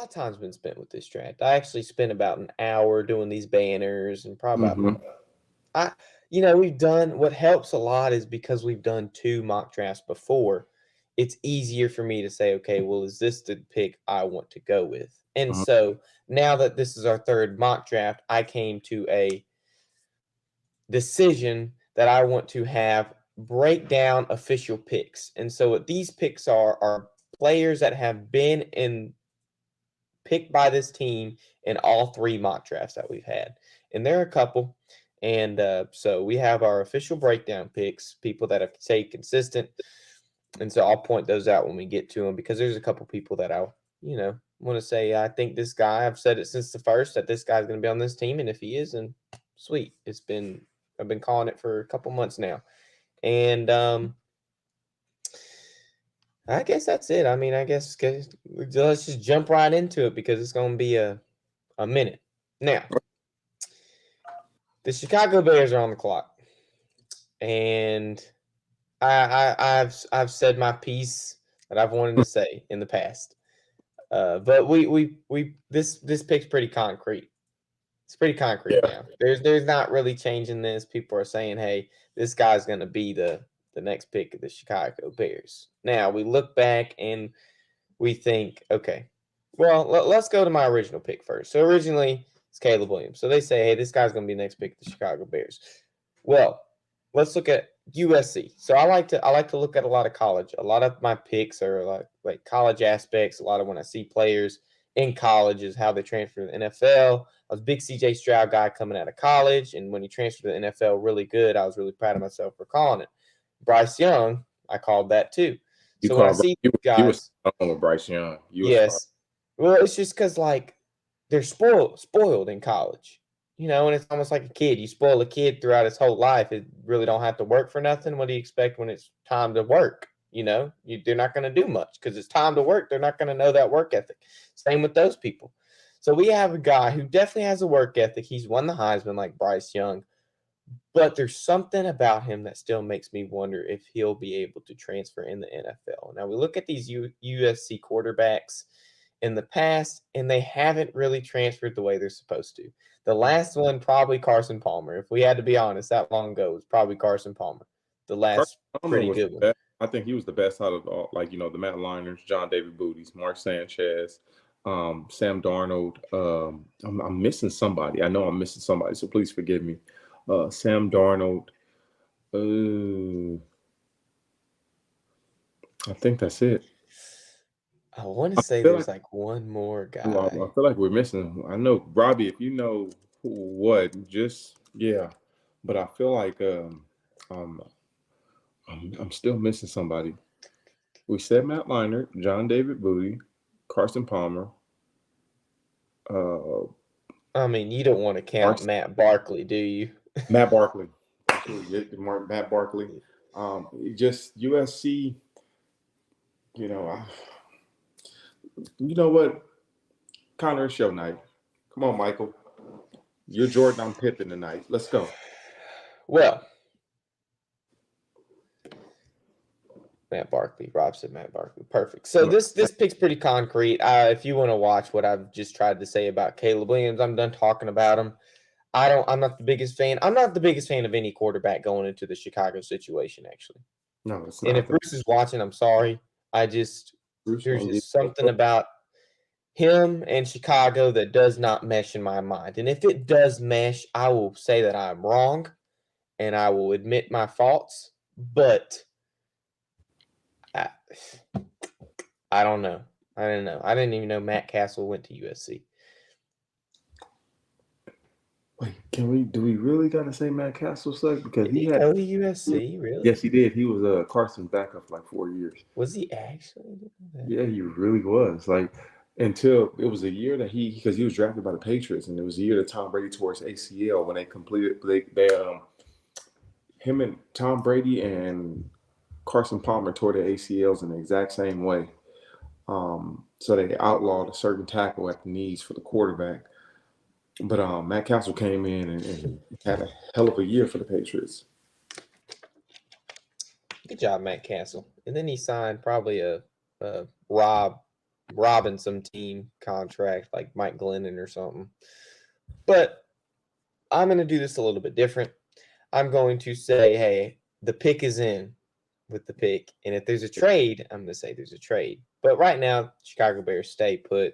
lot of time's been spent with this draft. I actually spent about an hour doing these banners and probably about Mm-hmm. I we've done what helps a lot is because we've done 2 mock drafts before, it's easier for me to say, "Okay, well, is this the pick I want to go with?" And Hmm. so, now that this is our 3rd mock draft, I came to a decision that I want to have break down official picks. And so what these picks are players that have been in picked by this team in all 3 mock drafts that we've had. And there are a couple. And so we have our official breakdown picks, people that have stayed consistent. And so I'll point those out when we get to them because there's a couple people that want to say, I think this guy, I've said it since the first that this guy's going to be on this team. And if he is, then sweet. I've been calling it for a couple months now. And I guess that's it. I mean, let's just jump right into it because it's going to be a minute. Now, the Chicago Bears are on the clock, and I've said my piece that I've wanted to say in the past. But we this pick's pretty concrete. It's pretty concrete Yeah. now. There's not really changing this. People are saying, hey, this guy's going to be the next pick of the Chicago Bears. Now we look back and we think, okay, well, let's go to my original pick first. So originally it's Caleb Williams. So they say, hey, this guy's going to be the next pick of the Chicago Bears. Well, let's look at USC. So I like to look at a lot of college. A lot of my picks are like college aspects. A lot of when I see players in college is how they transfer to the NFL. I was a big CJ Stroud guy coming out of college, and when he transferred to the NFL, really good. I was really proud of myself for calling it. Bryce Young, I called that too. You So when I called see you was guys, on with Bryce Young. You was spot. yes, well, it's just because like they're spoiled in college, and it's almost like a kid. You spoil a kid throughout his whole life. It really don't have to work for nothing. What do you expect when it's time to work? They're not going to do much because it's time to work. They're not going to know that work ethic. Same with those people. So we have a guy who definitely has a work ethic. He's won the Heisman like Bryce Young, but there's something about him that still makes me wonder if he'll be able to transfer in the NFL. Now we look at these USC quarterbacks in the past, and they haven't really transferred the way they're supposed to. The last one, probably Carson Palmer. If we had to be honest, that long ago, it was probably Carson Palmer. The Carson last Palmer pretty was the good one. best. I think he was the best out of all, like the Matt Liners, John David Booties, Mark Sanchez, Sam Darnold. I'm missing somebody. I know I'm missing somebody, so please forgive me. Sam Darnold. Uh, I think that's it. I want to I say feel like there's like one more I guy. feel like we're missing. I know Robbie. If you know what, just yeah. But I feel like um I'm still missing somebody. We said Matt Leinart, John David Booty, Carson Palmer, uh, I mean, you don't want to Mark, count Matt Barkley, do you? Matt Barkley. Absolutely, yeah, Matt Barkley. Just USC. You know, I, you know what? Connor, it's show night. Come on, Michael. You're Jordan. I'm Pippen tonight. Let's go. Well, Matt Barkley, Rob said Matt Barkley. Perfect. So No, this pick's pretty concrete. If you want to watch what I've just tried to say about Caleb Williams, I'm done talking about him. I'm not the biggest fan. I'm not the biggest fan of any quarterback going into the Chicago situation, actually. no, it's And not if the Bruce is watching, I'm sorry. Bruce There's won't get. just something about him and Chicago that does not mesh in my mind. And if it does mesh, I will say that I'm wrong and I will admit my faults. But I, I don't know. I don't know. I didn't even know Matt Castle went to USC. Wait, can we? Do we really gotta say Matt Castle sucked because Did he he had? go to USC? Really? Yes, he did. He was Carson's backup for like 4 years. Was he actually? Yeah, he really was. Like until it was a year that because he was drafted by the Patriots, and it was a year that Tom Brady tore his ACL when they completed they him and Tom Brady and Carson Palmer tore their ACLs in the exact same way. So they outlawed a certain tackle at the knees for the quarterback. But Matt Castle came in and had a hell of a year for the Patriots. Good job, Matt Castle. And then he signed probably a Rob. robbing some team contract like Mike Glennon or something. But I'm going to do this a little bit different. I'm going to say, hey, the pick is in with the pick. And if there's a trade, I'm going to say there's a trade. But right now, Chicago Bears stay put.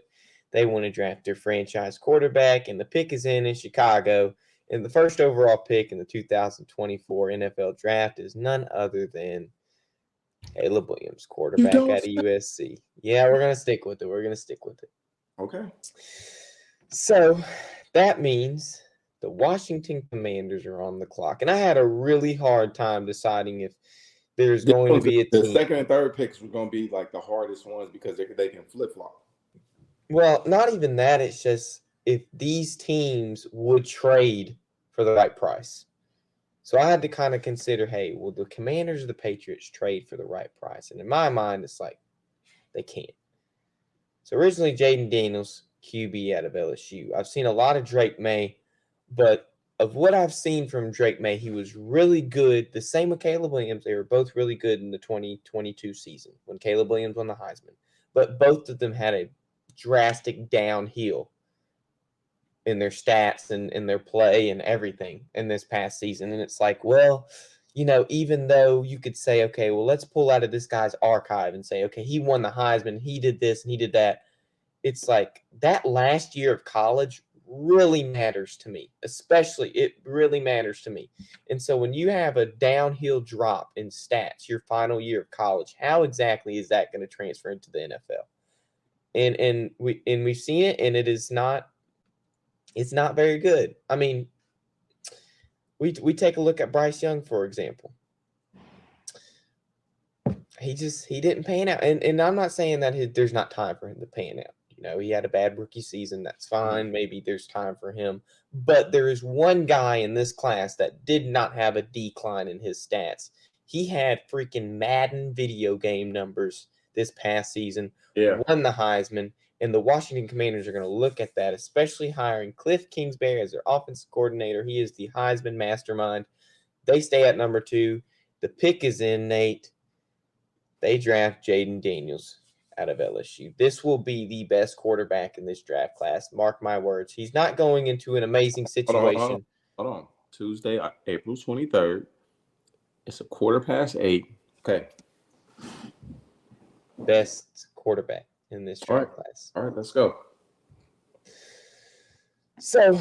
They want to draft their franchise quarterback, and the pick is in Chicago. And the first overall pick in the 2024 NFL draft is none other than Caleb Williams, quarterback out of USC. Yeah, we're going to stick with it. We're going to stick with it. Okay. So that means the Washington Commanders are on the clock. And I had a really hard time deciding if there's going to be a the team. second and third picks were going to be like the hardest ones because they can flip-flop. Well, not even that. It's just if these teams would trade for the right price. So I had to kind of consider, hey, will the Commanders or the Patriots trade for the right price? And in my mind, it's like they can't. So originally, Jaden Daniels, QB out of LSU. I've seen a lot of Drake May, but of what I've seen from Drake May, he was really good. The same with Caleb Williams. They were both really good in the 2022 season when Caleb Williams won the Heisman. But both of them had a drastic downhill in their stats and in their play and everything in this past season. And it's like, well, you know, even though you could say, okay, well, let's pull out of this guy's archive and say, okay, he won the Heisman, he did this and he did that. It's like that last year of college really matters to me, especially it really matters to me. And so when you have a downhill drop in stats your final year of college, how exactly is that going to transfer into the NFL? And we've seen it, and it's not very good. I mean, we take a look at Bryce Young, for example. He didn't pan out, and I'm not saying that there's not time for him to pan out. You know, he had a bad rookie season. That's fine. Maybe there's time for him. But there is one guy in this class that did not have a decline in his stats. He had freaking Madden video game numbers this past season, won the Heisman, and the Washington Commanders are going to look at that, especially hiring Cliff Kingsbury as their offensive coordinator. He is the Heisman mastermind. They stay at number 2. The pick is in, Nate. They draft Jaden Daniels out of LSU. This will be the best quarterback in this draft class. Mark my words. He's not going into an amazing situation. Hold on. Tuesday, April 23rd. It's 8:15. Okay. Best quarterback in this draft class. All right, let's go. So,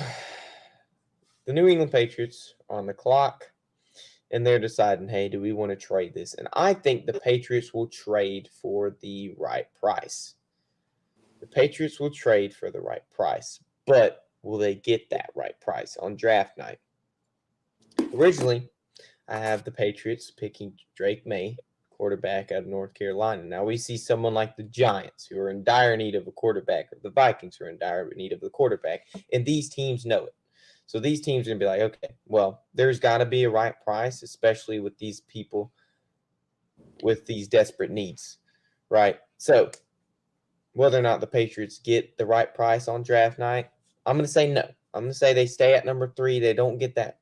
the New England Patriots are on the clock, and they're deciding, hey, do we want to trade this? And I think the Patriots will trade for the right price. The Patriots will trade for the right price, but will they get that right price on draft night? Originally, I have the Patriots picking Drake May, quarterback out of North Carolina. Now we see someone like the Giants who are in dire need of a quarterback, or the Vikings who are in dire need of the quarterback, and these teams know it. So these teams are going to be like, okay, well, there's got to be a right price, especially with these people with these desperate needs, right? So whether or not the Patriots get the right price on draft night, I'm going to say no. I'm going to say they stay at number 3. They don't get that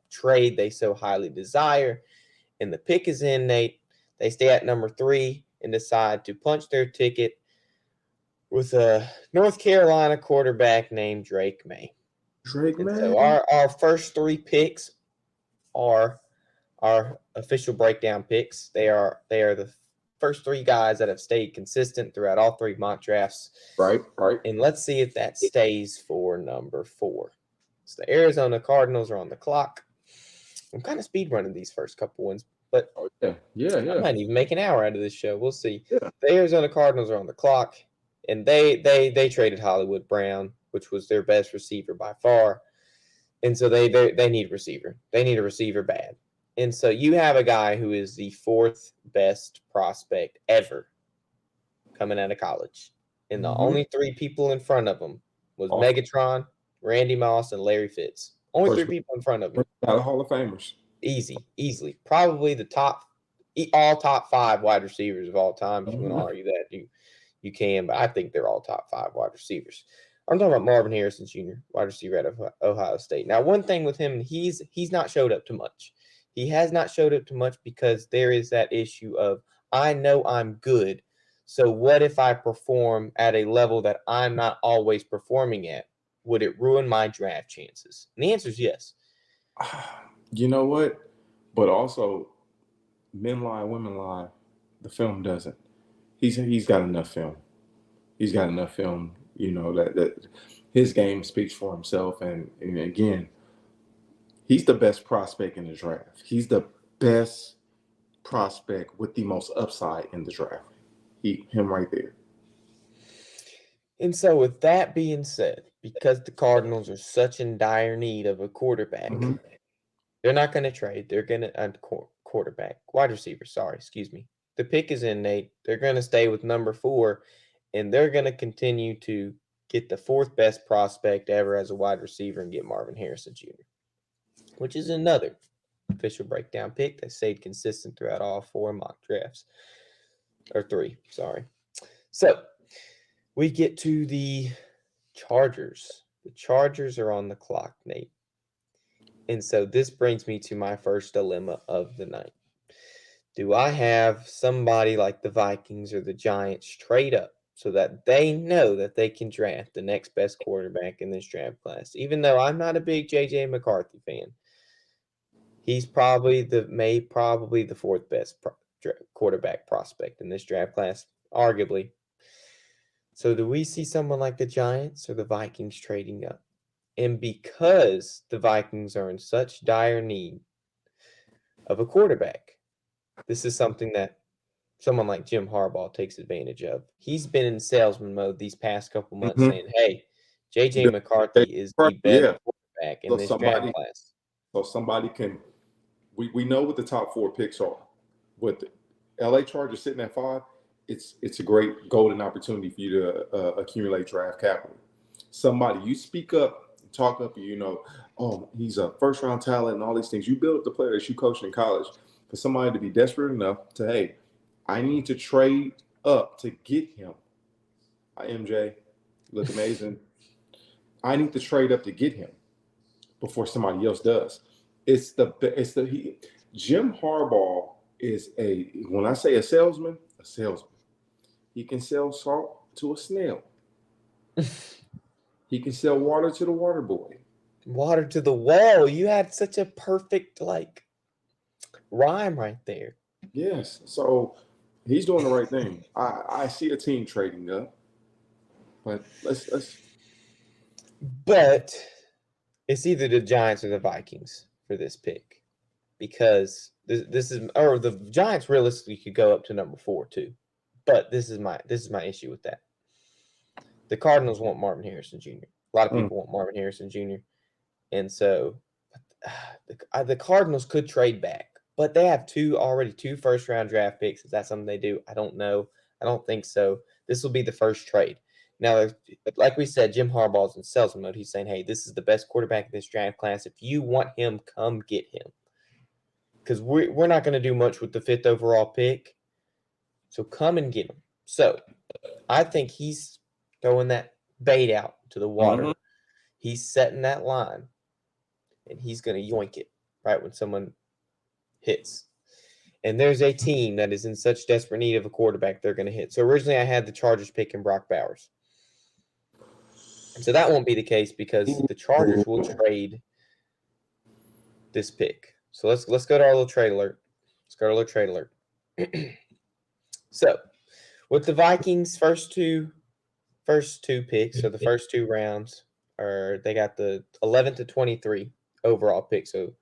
trade they so highly desire. And the pick is in, Nate. They stay at number 3 and decide to punch their ticket with a North Carolina quarterback named Drake May. So our first 3 picks are our official breakdown picks. They are the first 3 guys that have stayed consistent throughout all 3 mock drafts. Right. And let's see if that stays for number 4. So the Arizona Cardinals are on the clock. I'm kind of speed running these first couple ones, but yeah. I might even make an hour out of this show. We'll see. Yeah. The Arizona Cardinals are on the clock, and they traded Hollywood Brown, which was their best receiver by far. And so they need a receiver. They need a receiver bad. And so you have a guy who is the 4th best prospect ever coming out of college. And the only 3 people in front of him was Megatron, Randy Moss, and Larry Fitz. Only 3 people in front of him. Hall of Famers. Easily. Probably all top 5 wide receivers of all time. If you want to argue that, you can. But I think they're all top 5 wide receivers. I'm talking about Marvin Harrison Jr., wide receiver out of Ohio State. Now, one thing with him, he's not showed up to much. He has not showed up to much because there is that issue of, I know I'm good, So what if I perform at a level that I'm not always performing at? Would it ruin my draft chances? And the answer is yes. You know what? But also, men lie, women lie. The film doesn't. He's got enough film. He's got enough film. You know that his game speaks for himself. And again, he's the best prospect in the draft. He's the best prospect with the most upside in the draft. Him right there. And so, with that being said, because the Cardinals are such in dire need of a quarterback, they're not going to trade. They're going to wide receiver. Sorry, excuse me. The pick is in, Nate. They're going to stay with number 4, and they're going to continue to get the 4th best prospect ever as a wide receiver and get Marvin Harrison Jr., which is another official breakdown pick that stayed consistent throughout all 4 mock drafts. Or 3, sorry. So, we get to the Chargers. The Chargers are on the clock, Nate. And so this brings me to my first dilemma of the night. Do I have somebody like the Vikings or the Giants trade up so that they know that they can draft the next best quarterback in this draft class? Even though I'm not a big J.J. McCarthy fan, he's probably the 4th best quarterback prospect in this draft class, arguably. So do we see someone like the Giants or the Vikings trading up? And because the Vikings are in such dire need of a quarterback, this is something that someone like Jim Harbaugh takes advantage of. He's been in salesman mode these past couple months saying, hey, J.J. McCarthy is the best quarterback in this draft class. So somebody can – we know what the top 4 picks are. With the L.A. Chargers sitting at 5, it's a great golden opportunity for you to accumulate draft capital. Somebody, you speak up, talk up, oh, he's a first-round talent and all these things. You build up the player that you coached in college. For somebody to be desperate enough to, hey, I need to trade up to get him. Hi, MJ. Look amazing. I need to trade up to get him before somebody else does. Jim Harbaugh is when I say a salesman. He can sell salt to a snail. He can sell water to the water boy. Water to the wall. You had such a perfect rhyme right there. Yes. So he's doing the right thing. I see a team trading up. But let's But it's either the Giants or the Vikings for this pick. Because the Giants realistically could go up to number 4 too. But this is my issue with that. The Cardinals want Marvin Harrison Jr. A lot of people want Marvin Harrison Jr. And so the Cardinals could trade back. But they have already two first-round draft picks. Is that something they do? I don't know. I don't think so. This will be the first trade. Now, like we said, Jim Harbaugh's in salesman mode. He's saying, hey, this is the best quarterback in this draft class. If you want him, come get him. Because we're not going to do much with the 5th overall pick. So come and get him. So I think he's throwing that bait out to the water. Mm-hmm. He's setting that line. And he's going to yoink it right when someone hits. And there's a team that is in such desperate need of a quarterback they're going to hit. So originally I had the Chargers picking Brock Bowers. So that won't be the case because the Chargers will trade this pick. So let's go to our little trade alert. So with the Vikings' first two picks, so the first 2 rounds, they got the 11 to 23 overall pick. So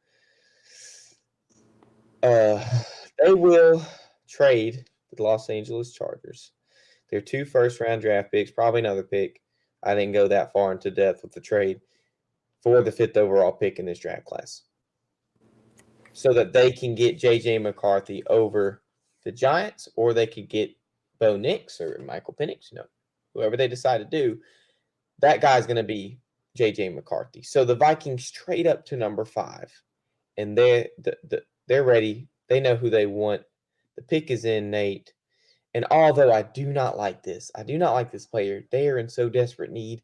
they will trade the Los Angeles Chargers. Their 2 first-round draft picks, probably another pick. I didn't go that far into depth with the trade for the 5th overall pick in this draft class, so that they can get J.J. McCarthy over the Giants, or they could get Bo Nix or Michael Penix, whoever they decide to do. That guy's going to be J.J. McCarthy. So the Vikings trade up to number 5, and they're ready. They know who they want. The pick is in, Nate. And although I do not like this player, they are in so desperate need,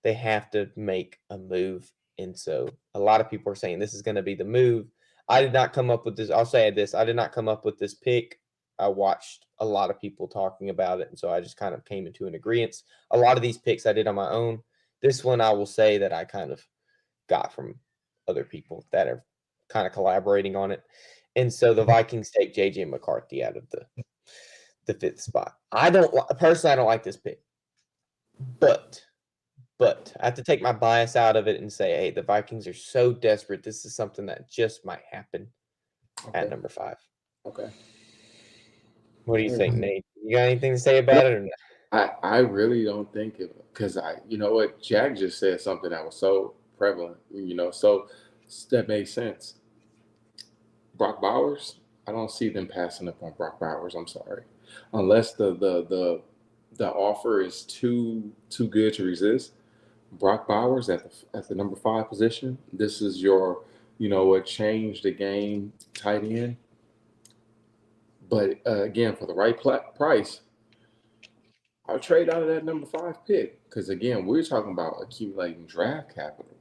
they have to make a move. And so a lot of people are saying this is going to be the move. I did not come up with this. I'll say this. I did not come up with this pick I watched a lot of people talking about it, and so I just kind of came into an agreement. A lot of these picks I did on my own. This one I will say that I kind of got from other people that are kind of collaborating on it. And so the Vikings take JJ McCarthy out of the fifth spot. Personally, I don't like this pick, but I have to take my bias out of it and say, hey, the Vikings are so desperate. This is something that just might happen at number 5. Okay. What do you think, Nate? You got anything to say about it or not? I really don't think it, because you know what, Jack just said something that was so prevalent, so that makes sense. Brock Bowers, I don't see them passing up on Brock Bowers. I'm sorry, unless the offer is too good to resist. Brock Bowers at the number 5 position. This is your, what change the game tight end. But again, for the right price, I'll trade out of that number 5 pick, because again, we're talking about accumulating draft capital.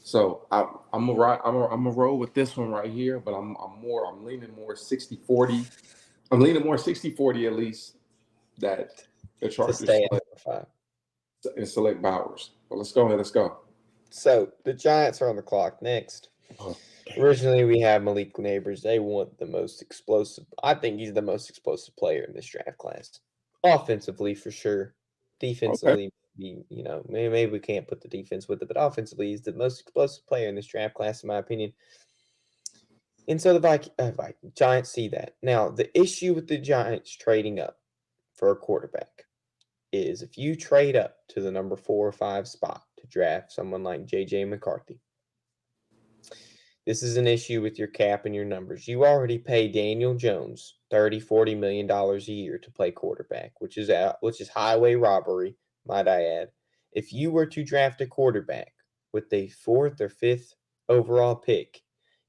So I'm gonna roll with this one right here, but I'm leaning more 60-40. I'm leaning more 60-40 at least, that the Chargers stay at number 5 and select Bowers. But let's go ahead. Let's go. So the Giants are on the clock next. Originally, we have Malik Neighbors. They want the most explosive. I think he's the most explosive player in this draft class. Offensively, for sure. Defensively, maybe we can't put the defense with it, but offensively, he's the most explosive player in this draft class, in my opinion. And so the Giants see that. Now, the issue with the Giants trading up for a quarterback is if you trade up to the number 4 or 5 spot to draft someone like J.J. McCarthy, this is an issue with your cap and your numbers. You already pay Daniel Jones $30-40 million a year to play quarterback, which is highway robbery, might I add. If you were to draft a quarterback with the 4th or 5th overall pick,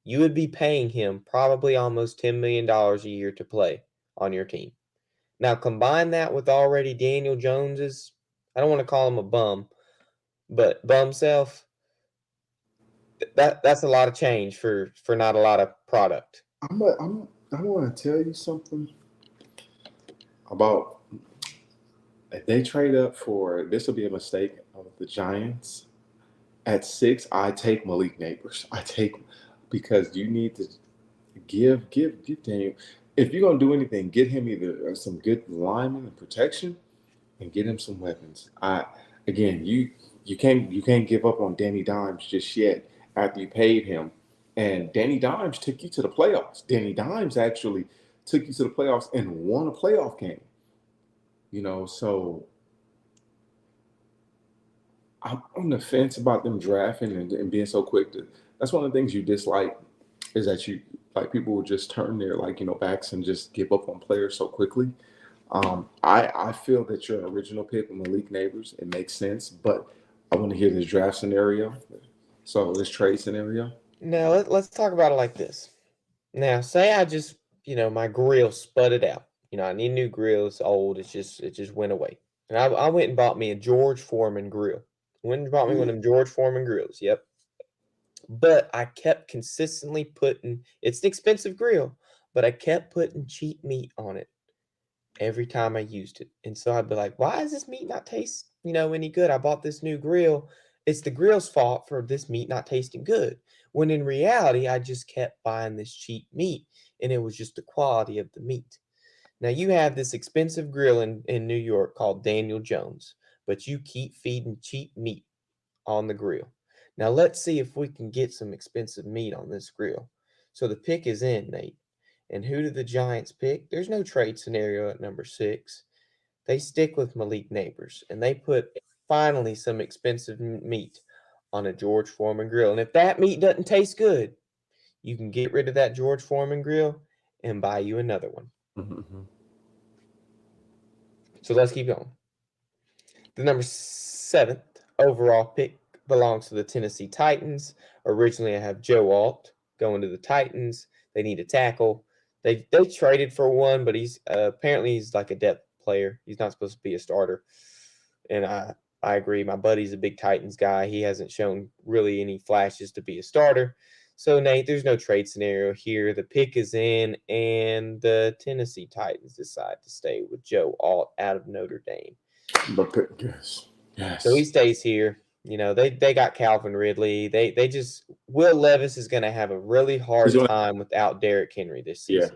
you would be paying him probably almost $10 million a year to play on your team. Now, combine that with already Daniel Jones's, I don't want to call him a bum, but bum self. That's a lot of change for not a lot of product. I want to tell you something about, if they trade up for, this will be a mistake of the Giants. At 6, I take Malik Neighbors. Because you need to give Daniel. If you're gonna do anything, get him either some good linemen and protection, and get him some weapons. You can't give up on Danny Dimes just yet after you paid him. And Danny Dimes took you to the playoffs. Danny Dimes actually took you to the playoffs and won a playoff game. So I'm on the fence about them drafting and being so quick to. That's one of the things you dislike, is that people will just turn their backs and just give up on players so quickly. I feel that your original pick with Malik Neighbors, it makes sense, but I want to hear this draft scenario. So this trade scenario. Now let's talk about it like this. Now, say I just my grill sputted out. I need new grill. It's old. It just went away. And I went and bought me a George Foreman grill. Went and bought me one of them George Foreman grills. Yep. But I kept consistently putting, it's an expensive grill, but I kept putting cheap meat on it every time I used it. And so I'd be like, why does this meat not taste, any good? I bought this new grill. It's the grill's fault for this meat not tasting good. When in reality, I just kept buying this cheap meat, and it was just the quality of the meat. Now you have this expensive grill in New York called Daniel Jones, but you keep feeding cheap meat on the grill. Now let's see if we can get some expensive meat on this grill. So the pick is in, Nate. And who do the Giants pick? There's no trade scenario at number 6. They stick with Malik Neighbors, and they put finally some expensive meat on a George Foreman grill. And if that meat doesn't taste good, you can get rid of that George Foreman grill and buy you another one. Mm-hmm. So let's keep going. The number 7th overall pick belongs to the Tennessee Titans. Originally, I have Joe Alt going to the Titans. They need a tackle. They traded for one, but he's apparently he's like a depth player. He's not supposed to be a starter. And I agree. My buddy's a big Titans guy. He hasn't shown really any flashes to be a starter. So, Nate, there's no trade scenario here. The pick is in, and the Tennessee Titans decide to stay with Joe Alt out of Notre Dame. But yes, So he yes. stays here. They got Calvin Ridley. They just Will Levis is going to have a really hard time without Derrick Henry this season.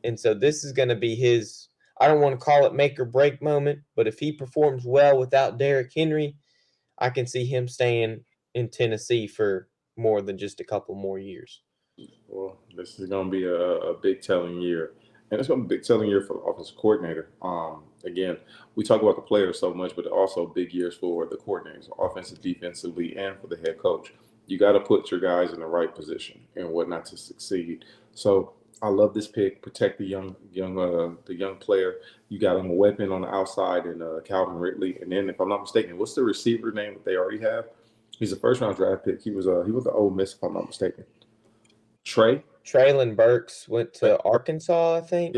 And so this is going to be his, I don't want to call it make or break moment, but if he performs well without Derrick Henry, I can see him staying in Tennessee for more than just a couple more years. Well, this is going to be a big telling year. And it's going to be a big telling year for the offensive coordinator. Again, we talk about the players so much, but also big years for the coordinators, offensive, defensively, and for the head coach. You got to put your guys in the right position and whatnot to succeed. So I love this pick. Protect the young player. You got him a weapon on the outside and Calvin Ridley. And then, if I'm not mistaken, what's the receiver name that they already have? He's a first round draft pick. He was the Ole Miss, if I'm not mistaken. Treylon Burks went to Arkansas, I think.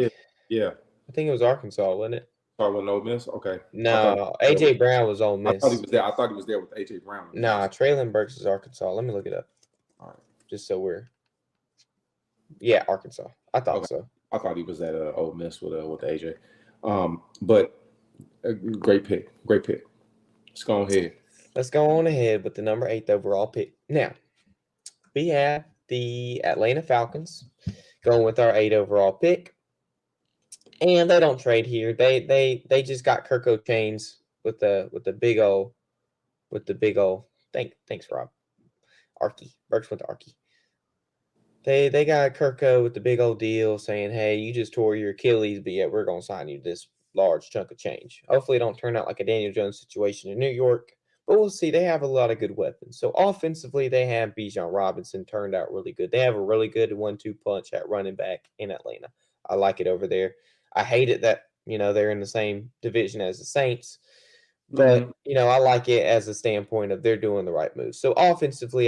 Yeah. I think it was Arkansas, wasn't it? With Ole Miss? Okay. No, AJ Brown was Ole Miss. I thought he was there with AJ Brown. Nah, Treylon Burks is Arkansas. Let me look it up. All right. Just so Arkansas. I thought so. I thought he was at Ole Miss with AJ. But a great pick. Let's go ahead. Let's go on ahead with the number 8th overall pick. Now, we have the Atlanta Falcons going with our 8 overall pick. And they don't trade here. They just got Kirko Chains with the big old thanks, Rob. Archie. Burks went to Archie. They got Kirko with the big old deal saying, hey, you just tore your Achilles, but yet we're gonna sign you this large chunk of change. Hopefully it don't turn out like a Daniel Jones situation in New York. But we'll see. They have a lot of good weapons. So offensively, they have Bijan Robinson turned out really good. They have a really good 1-2 punch at running back in Atlanta. I like it over there. I hate it that, they're in the same division as the Saints. But, I like it as a standpoint of they're doing the right moves. So offensively,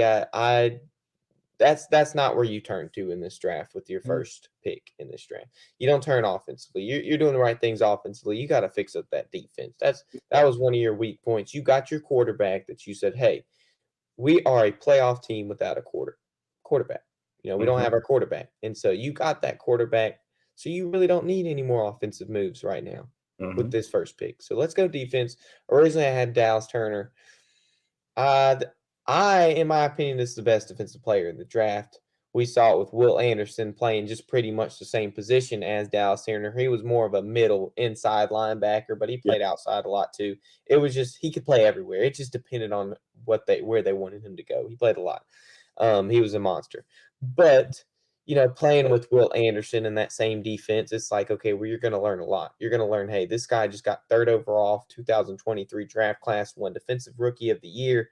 that's not where you turn to in this draft with your first pick in this draft. You don't turn offensively. You're doing the right things offensively. You got to fix up that defense. That was one of your weak points. You got your quarterback that you said, hey, we are a playoff team without a quarterback. We don't have our quarterback. And so you got that quarterback. So you really don't need any more offensive moves right now with this first pick. So let's go defense. Originally, I had Dallas Turner. In my opinion, this is the best defensive player in the draft. We saw it with Will Anderson playing just pretty much the same position as Dallas Turner. He was more of a middle inside linebacker, but he played outside a lot too. It was just he could play everywhere. It just depended on where they wanted him to go. He played a lot. He was a monster. But playing with Will Anderson in that same defense, it's like, okay, well, you're going to learn a lot. You're going to learn, hey, this guy just got 3rd overall, 2023 draft class, won Defensive Rookie of the Year.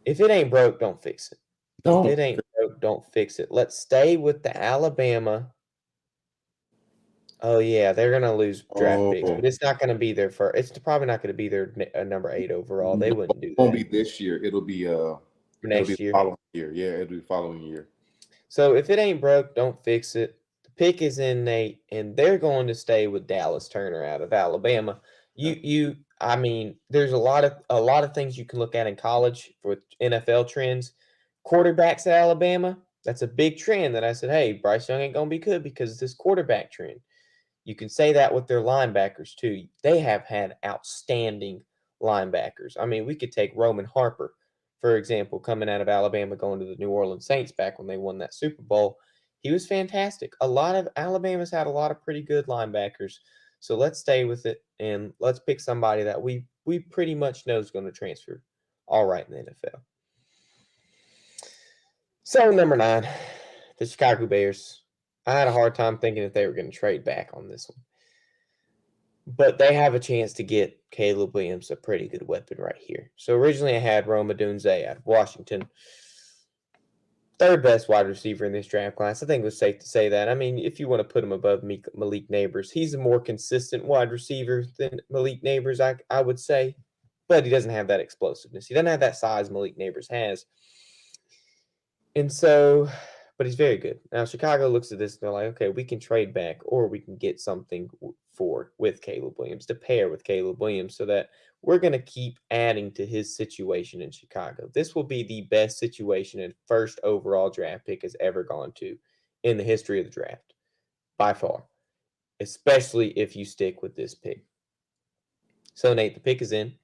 If it ain't broke, don't fix it. If it ain't broke, don't fix it. Let's stay with the Alabama. Oh, yeah, they're going to lose draft picks, but it's not going to be their first. It's probably not going to be their number 8 overall. They wouldn't do that. It won't be this year. It'll be next year. Following year. Yeah, it'll be the following year. So if it ain't broke, don't fix it. The pick is in, Nate, and they're going to stay with Dallas Turner out of Alabama. I mean, there's a lot of things you can look at in college with NFL trends. Quarterbacks at Alabama, that's a big trend that I said, hey, Bryce Young ain't going to be good because of this quarterback trend. You can say that with their linebackers too. They have had outstanding linebackers. I mean, we could take Roman Harper, for example, coming out of Alabama, going to the New Orleans Saints back when they won that Super Bowl. He was fantastic. A lot of Alabama's had a lot of pretty good linebackers. So let's stay with it, and let's pick somebody that we pretty much know is going to transfer all right in the NFL. So number 9, the Chicago Bears. I had a hard time thinking that they were going to trade back on this one. But they have a chance to get Caleb Williams, a pretty good weapon right here. So originally I had Rome Odunze out of Washington. 3rd best wide receiver in this draft class. I think it was safe to say that. I mean, if you want to put him above Malik Nabers, he's a more consistent wide receiver than Malik Nabers, I would say. But he doesn't have that explosiveness. He doesn't have that size Malik Nabers has. And so but he's very good. Now Chicago looks at this and they're like, okay, we can trade back or we can get something with Caleb Williams to pair with Caleb Williams so that we're going to keep adding to his situation in Chicago. This will be the best situation and first overall draft pick has ever gone to in the history of the draft by far, especially if you stick with this pick. So Nate, the pick is in.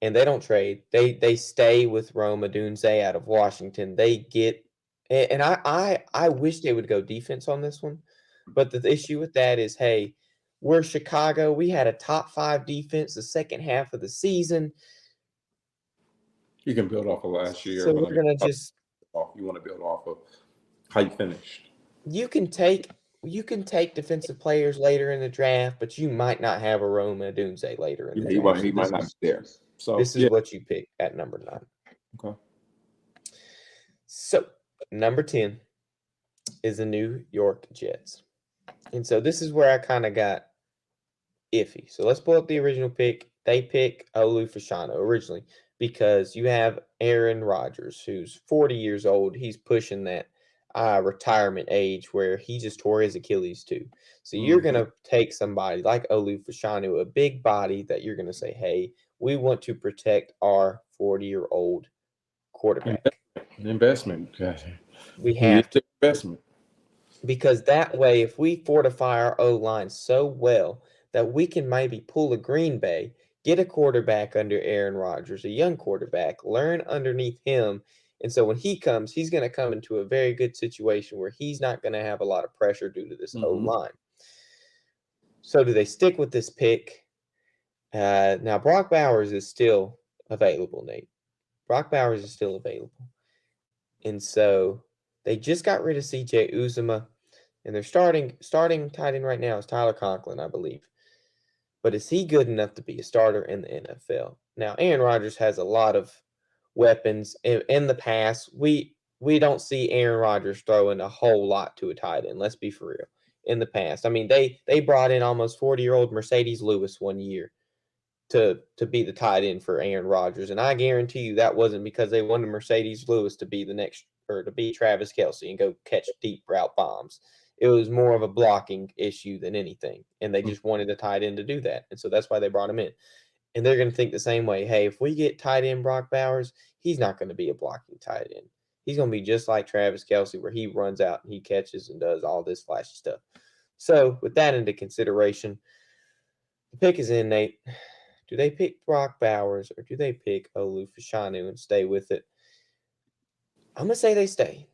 And they don't trade. They stay with Rome Odunze out of Washington. They get and I wish they would go defense on this one, but the issue with that is, hey, we're Chicago. We had a top 5 defense the second half of the season. You can build off of last year. So we're gonna just you want to build off of how you finished. you can take defensive players later in the draft, but you might not have a Rome Odunze later in the draft. He might not be there. So this is what you pick at number 9. Okay. So number 10 is the New York Jets. And so this is where I kind of got iffy. So let's pull up the original pick. They pick Olu Fashanu originally because you have Aaron Rodgers, who's 40 years old. He's pushing that retirement age where he just tore his Achilles too. So you're going to take somebody like Olu Fashanu, a big body that you're going to say, hey, we want to protect our 40-year-old quarterback. Investment. We have to. Investment. Because that way, if we fortify our O-line so well that we can maybe pull a Green Bay, get a quarterback under Aaron Rodgers, a young quarterback, learn underneath him. And so when he comes, he's going to come into a very good situation where he's not going to have a lot of pressure due to this O-line. So do they stick with this pick? Now, Brock Bowers is still available, Nate. Brock Bowers is still available. And so they just got rid of C.J. Uzomah, and their starting tight end right now is Tyler Conklin, I believe. But is he good enough to be a starter in the NFL? Now, Aaron Rodgers has a lot of weapons. In the past, we don't see Aaron Rodgers throwing a whole lot to a tight end. Let's be for real. In the past, I mean, they brought in almost 40-year-old Mercedes Lewis one year to be the tight end for Aaron Rodgers, and I guarantee you that wasn't because they wanted Mercedes Lewis to be the next or to be Travis Kelce and go catch deep route bombs. It was more of a blocking issue than anything, and they just wanted a tight end to do that, and so that's why they brought him in. And they're going to think the same way. Hey, if we get tight end Brock Bowers, he's not going to be a blocking tight end. He's going to be just like Travis Kelce, where he runs out and he catches and does all this flashy stuff. So with that into consideration, the pick is in, Nate. Do they pick Brock Bowers or do they pick Olu Fashanu and stay with it? I'm gonna say they stay.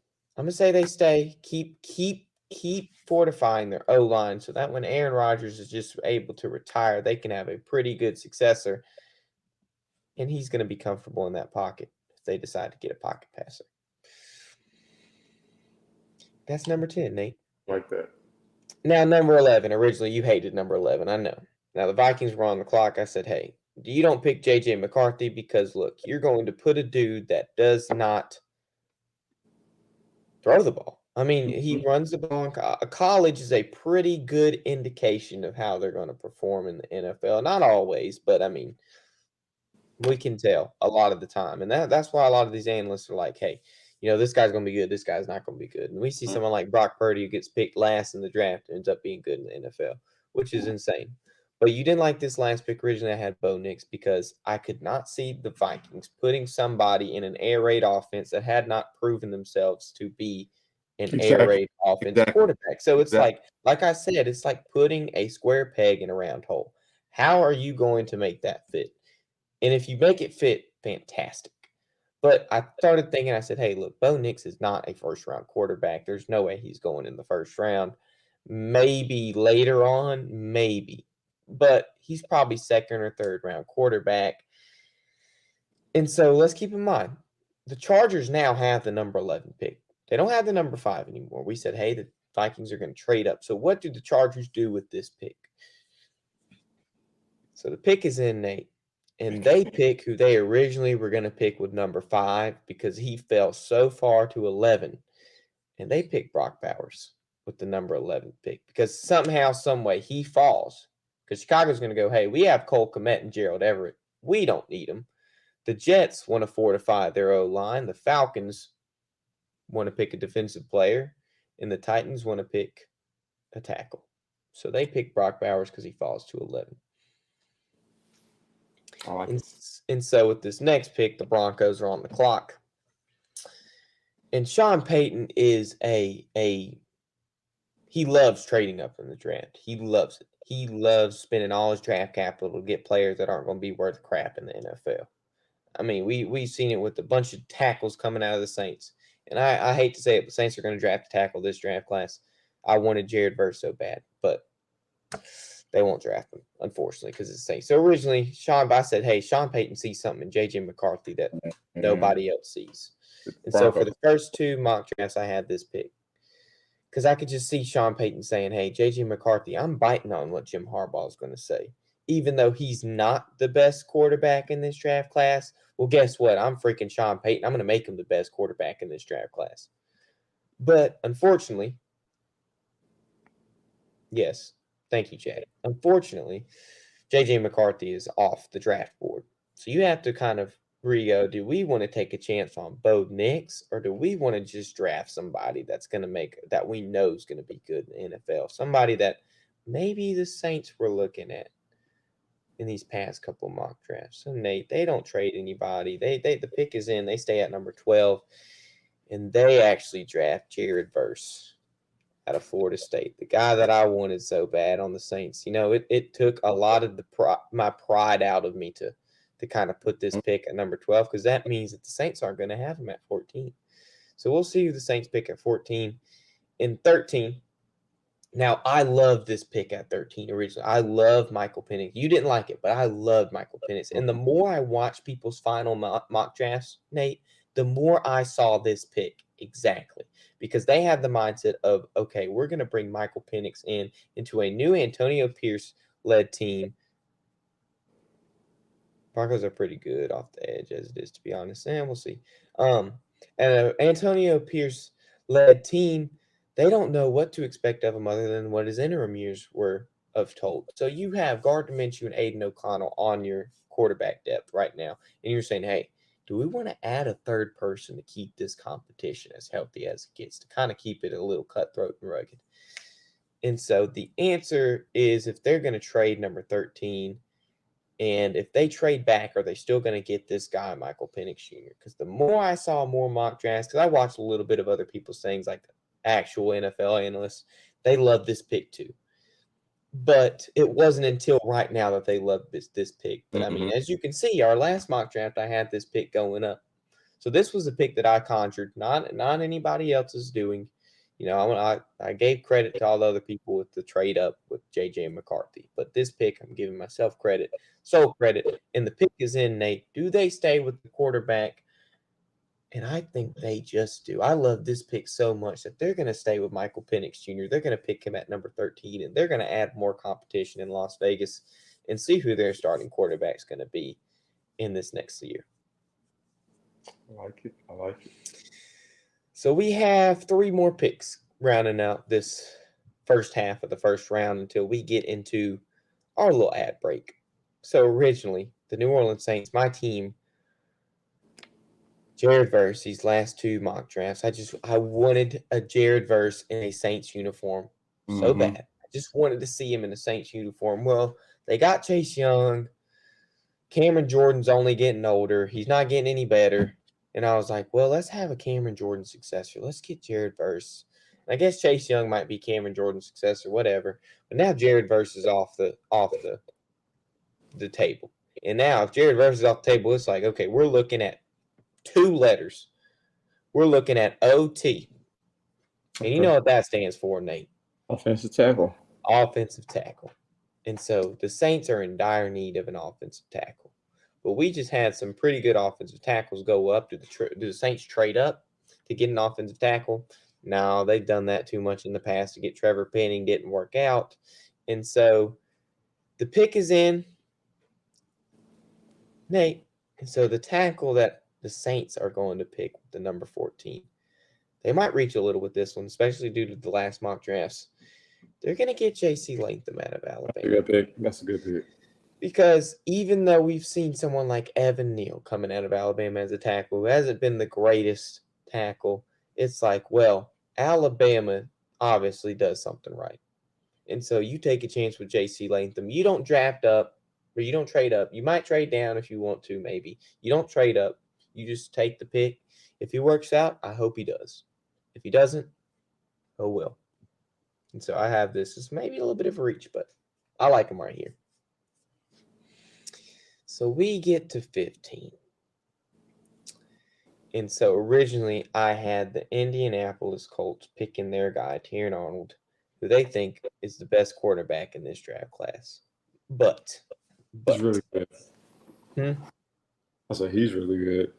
Keep fortifying their O-line so that when Aaron Rodgers is just able to retire, they can have a pretty good successor, and he's going to be comfortable in that pocket if they decide to get a pocket passer. That's number 10, Nate. Like that. Now, number 11. Originally, you hated number 11. I know. Now, the Vikings were on the clock. I said, hey, you don't pick J.J. McCarthy because, look, you're going to put a dude that does not throw the ball. I mean, he runs the ball. College is a pretty good indication of how they're going to perform in the NFL. Not always, but, I mean, we can tell a lot of the time. And that's why a lot of these analysts are like, hey, this guy's going to be good. This guy's not going to be good. And we see someone like Brock Purdy who gets picked last in the draft and ends up being good in the NFL, which is insane. But you didn't like this last pick originally. I had Bo Nix because I could not see the Vikings putting somebody in an air raid offense that had not proven themselves to be an air raid offense quarterback. So it's like I said, it's like putting a square peg in a round hole. How are you going to make that fit? And if you make it fit, fantastic. But I started thinking, I said, hey, look, Bo Nix is not a first-round quarterback. There's no way he's going in the first round. Maybe later on, maybe. But he's probably second or third round quarterback. And so let's keep in mind, the Chargers now have the number 11 pick. They don't have the number 5 anymore. We said, hey, the Vikings are going to trade up. So what do the Chargers do with this pick? So the pick is in, Nate. And they pick who they originally were going to pick with number 5 because he fell so far to 11. And they pick Brock Bowers with the number 11 pick because somehow, some way, he falls. Because Chicago's going to go, hey, we have Cole Kmet and Gerald Everett. We don't need them. The Jets want to fortify their O-line. The Falcons want to pick a defensive player, and the Titans want to pick a tackle. So they pick Brock Bowers because he falls to 11. I like And, it. and so with this next pick, the Broncos are on the clock. And Sean Payton is he loves trading up in the draft. He loves it. He loves spending all his draft capital to get players that aren't going to be worth crap in the NFL. I mean, we've seen it with a bunch of tackles coming out of the Saints. And I hate to say it, the Saints are going to draft a tackle this draft class. I wanted Jared Verse so bad, but they won't draft him, unfortunately, because it's the Saints. So originally, I said, hey, Sean Payton sees something in J.J. McCarthy that nobody else sees. And so for the first two mock drafts, I had this pick. Because I could just see Sean Payton saying, hey, J.J. McCarthy, I'm biting on what Jim Harbaugh is going to say. Even though he's not the best quarterback in this draft class, well, guess what? I'm freaking Sean Payton. I'm going to make him the best quarterback in this draft class. But unfortunately, yes, thank you, Chad. Unfortunately, J.J. McCarthy is off the draft board. So you have to kind of go, do we want to take a chance on Bo Nix, or do we want to just draft somebody that's going to that we know is going to be good in the NFL? Somebody that maybe the Saints were looking at in these past couple mock drafts. So Nate, they don't trade anybody. The pick is in. They stay at number 12, and they actually draft Jared Verse out of Florida State, the guy that I wanted so bad on the Saints. You know, it took a lot of my pride out of me to kind of put this pick at number 12, because that means that the Saints aren't going to have him at 14. So we'll see who the Saints pick at 14. In 13, now I love this pick at 13 originally. I love Michael Penix. You didn't like it, but I loved Michael Penix. And the more I watched people's final mock drafts, Nate, the more I saw this pick exactly, because they have the mindset of, okay, we're going to bring Michael Penix into a new Antonio Pierce-led team. Broncos are pretty good off the edge as it is, to be honest, and we'll see. And Antonio Pierce-led team, they don't know what to expect of him other than what his interim years were told. So you have Gardner Minshew and Aiden O'Connell on your quarterback depth right now, and you're saying, hey, do we want to add a third person to keep this competition as healthy as it gets, to kind of keep it a little cutthroat and rugged? And so the answer is, if they're going to trade number 13, and if they trade back, are they still going to get this guy, Michael Penix Jr.? Because the more I saw more mock drafts, because I watched a little bit of other people's things, like actual NFL analysts, they love this pick too. But it wasn't until right now that they loved this pick. But I mean, as you can see, our last mock draft, I had this pick going up. So this was a pick that I conjured, not anybody else is doing. You know, I gave credit to all the other people with the trade up with J.J. McCarthy. But this pick, I'm giving myself credit, sole credit. And the pick is in, Nate. Do they stay with the quarterback? And I think they just do. I love this pick so much that they're going to stay with Michael Penix Jr. They're going to pick him at number 13, and they're going to add more competition in Las Vegas and see who their starting quarterback is going to be in this next year. I like it. I like it. So we have 3 more picks rounding out this first half of the first round until we get into our little ad break. So originally, the New Orleans Saints, my team, Jared Verse, these last 2 mock drafts, I wanted a Jared Verse in a Saints uniform so bad. I just wanted to see him in a Saints uniform. Well, they got Chase Young. Cameron Jordan's only getting older. He's not getting any better. And I was like, well, let's have a Cameron Jordan successor. Let's get Jared Verse. And I guess Chase Young might be Cameron Jordan's successor, whatever. But now Jared Verse is off the table. And now if Jared Verse is off the table, it's like, okay, we're looking at 2 letters. We're looking at OT. And you know what that stands for, Nate? Offensive tackle. Offensive tackle. And so the Saints are in dire need of an offensive tackle. But we just had some pretty good offensive tackles go up. Do the Saints trade up to get an offensive tackle? No, they've done that too much in the past to get Trevor Penning. Didn't work out. And so the pick is in, Nate. And so the tackle that the Saints are going to pick with the number 14, they might reach a little with this one, especially due to the last mock drafts. They're going to get J.C. Latham out of Alabama. That's a good pick. Because even though we've seen someone like Evan Neal coming out of Alabama as a tackle, who hasn't been the greatest tackle, it's like, well, Alabama obviously does something right. And so you take a chance with J.C. Latham. You don't draft up or you don't trade up. You might trade down if you want to, maybe. You don't trade up. You just take the pick. If he works out, I hope he does. If he doesn't, oh well. And so I have this as maybe a little bit of a reach, but I like him right here. So we get to 15. And so originally I had the Indianapolis Colts picking their guy, Terran Arnold, who they think is the best quarterback in this draft class. But He's really good. Hmm? I said he's really good.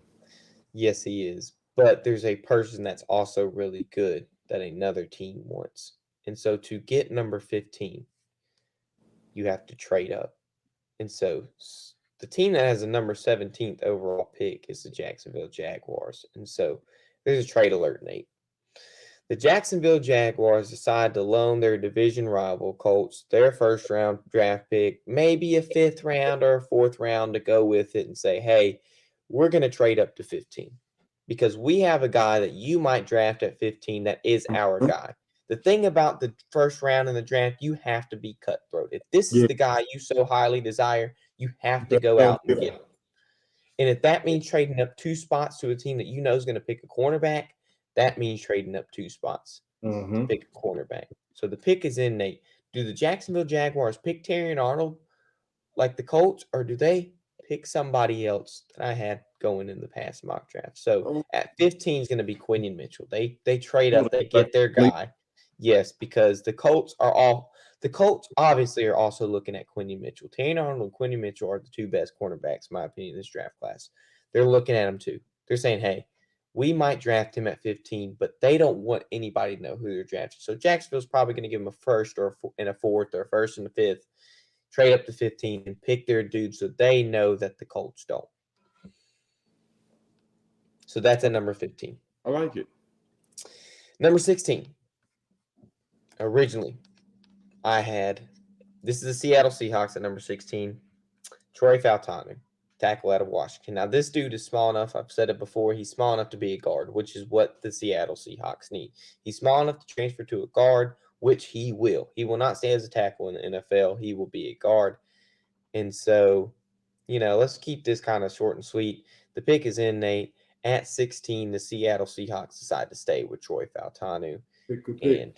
Yes, he is. But there's a person that's also really good that another team wants. And so to get number 15, you have to trade up. And so the team that has the number 17th overall pick is the Jacksonville Jaguars. And so there's a trade alert, Nate. The Jacksonville Jaguars decide to loan their division rival Colts their first round draft pick, maybe a fifth round or a fourth round to go with it and say, hey, we're going to trade up to 15 because we have a guy that you might draft at 15 that is our guy. The thing about the first round in the draft, you have to be cutthroat. If this is the guy you so highly desire, you have to go out and get him. And if that means trading up 2 spots to a team that you know is going to pick a cornerback, that means trading up 2 spots to pick a cornerback. So the pick is in, Nate. Do the Jacksonville Jaguars pick Terrion Arnold like the Colts, or do they pick somebody else that I had going in the past mock draft? So at 15 is going to be Quinion Mitchell. They trade up, they get their guy. Yes, because the Colts obviously are also looking at Quinion Mitchell. Terrion Arnold and Quinion Mitchell are the 2 best cornerbacks, in my opinion, in this draft class. They're looking at them too. They're saying, hey, we might draft him at 15, but they don't want anybody to know who they're drafting. So Jacksonville's probably going to give him a first or a fourth or a first and a fifth, trade up to 15 and pick their dude so they know that the Colts don't. So that's at number 15. I like it. Number 16. Originally, I had, this is the Seattle Seahawks at number 16, Troy Fautanu, tackle out of Washington. Now, this dude is small enough. I've said it before. He's small enough to be a guard, which is what the Seattle Seahawks need. He's small enough to transfer to a guard, which he will. He will not stay as a tackle in the NFL. He will be a guard. And so, let's keep this kind of short and sweet. The pick is in, Nate. At 16, the Seattle Seahawks decide to stay with Troy Fautanu. And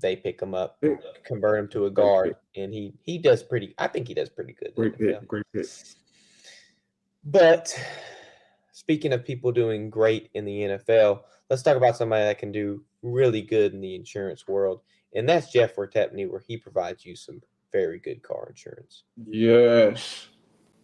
they pick him up, convert him to a guard, and he does pretty. I think he does pretty good. Great pick. But speaking of people doing great in the NFL, let's talk about somebody that can do really good in the insurance world, and that's Jeff Wertepny, where he provides you some very good car insurance. Yes.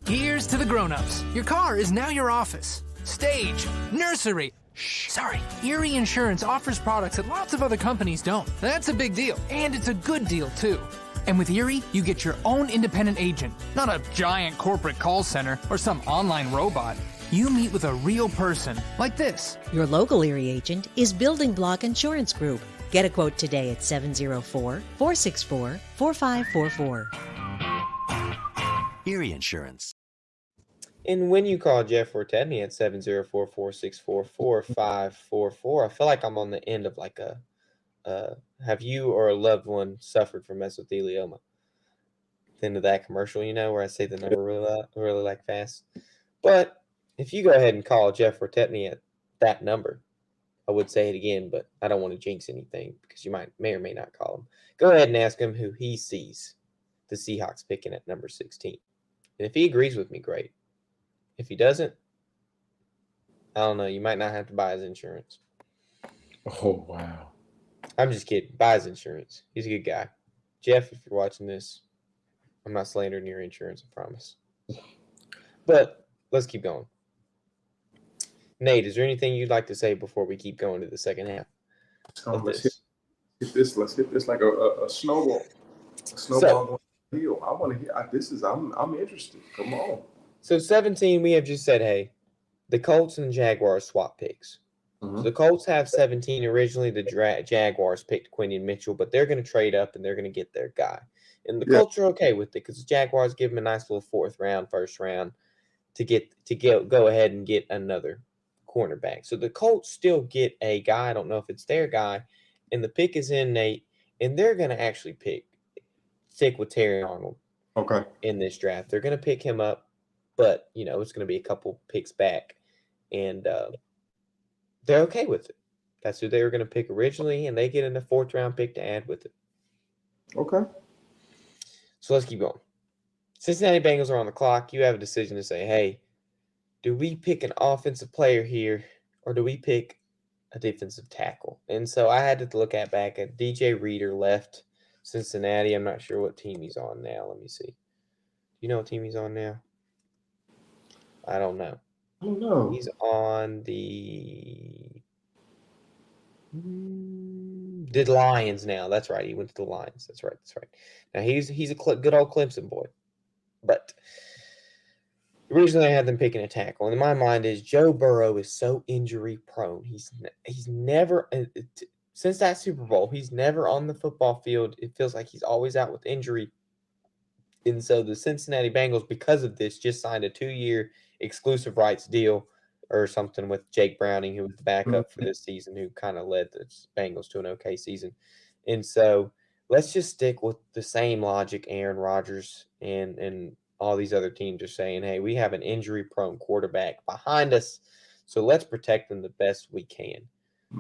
Here's to the grown-ups. Your car is now your office, stage, nursery. Shh, sorry. Erie Insurance offers products that lots of other companies don't. That's a big deal, and it's a good deal, too. And with Erie, you get your own independent agent, not a giant corporate call center or some online robot. You meet with a real person, like this. Your local Erie agent is Building Block Insurance Group. Get a quote today at 704-464-4544. Erie Insurance. And when you call Jeff Wertepny at 704-464-4544, I feel like I'm on the end of like a have you or a loved one suffered from mesothelioma? The end of that commercial, where I say the number really like fast. But if you go ahead and call Jeff Wertepny at that number, I would say it again, but I don't want to jinx anything because you may or may not call him. Go ahead and ask him who he sees the Seahawks picking at number 16. And if he agrees with me, great. If he doesn't, I don't know. You might not have to buy his insurance. Oh, wow. I'm just kidding. Buy his insurance. He's a good guy. Jeff, if you're watching this, I'm not slandering your insurance, I promise. But let's keep going. Nate, is there anything you'd like to say before we keep going to the second half of this? Let's hit this like a snowball. A snowball going hill. I want to hear this. I'm interested. Come on. So 17, we have just said, hey, the Colts and the Jaguars swap picks. So the Colts have 17. Originally, the Jaguars picked Quinion Mitchell, but they're going to trade up and they're going to get their guy. And the Colts are okay with it because the Jaguars give them a nice little fourth round, first round to go ahead and get another cornerback. So the Colts still get a guy. I don't know if it's their guy, and the pick is in, Nate, and they're going to actually stick with Terry Arnold Okay. in this draft. They're going to pick him up, but it's going to be a couple picks back, and they're okay with it. That's who they were going to pick originally, and they get in the 4th round pick to add with it. Okay. So let's keep going. Cincinnati Bengals are on the clock. You have a decision to say, hey, do we pick an offensive player here, or do we pick a defensive tackle? And so I had to look back at DJ Reader left Cincinnati. I'm not sure what team he's on now. Let me see. Do you know what team he's on now? I don't know. I don't know. He's on the Lions now. That's right. He went to the Lions. That's right. Now he's a good old Clemson boy. But originally I had them picking a tackle. And in my mind is Joe Burrow is so injury prone. He's never since that Super Bowl, he's never on the football field. It feels like he's always out with injury. And so the Cincinnati Bengals, because of this, just signed a 2-year exclusive rights deal or something with Jake Browning, who was the backup for this season, who kind of led the Bengals to an okay season. And so let's just stick with the same logic Aaron Rodgers and all these other teams are saying, hey, we have an injury-prone quarterback behind us, so let's protect them the best we can.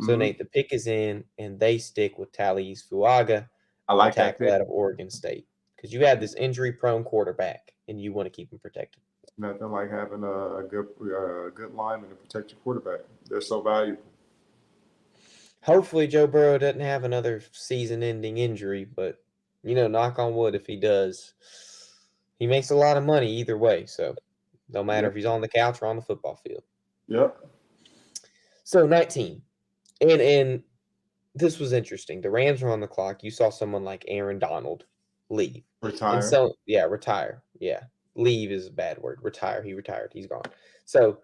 So, Nate, the pick is in, and they stick with Talise Fuaga, I like that tackle pick. out of Oregon State, because you have this injury-prone quarterback, and you want to keep him protected. Nothing like having a good lineman to protect your quarterback. They're so valuable. Hopefully Joe Burrow doesn't have another season-ending injury, but, knock on wood if he does. He makes a lot of money either way, so no matter if he's on the couch or on the football field. Yep. So 19. And this was interesting. The Rams were on the clock. You saw someone like Aaron Donald leave. Retire. And so, retire. Yeah. Leave is a bad word. Retire. He retired. He's gone. So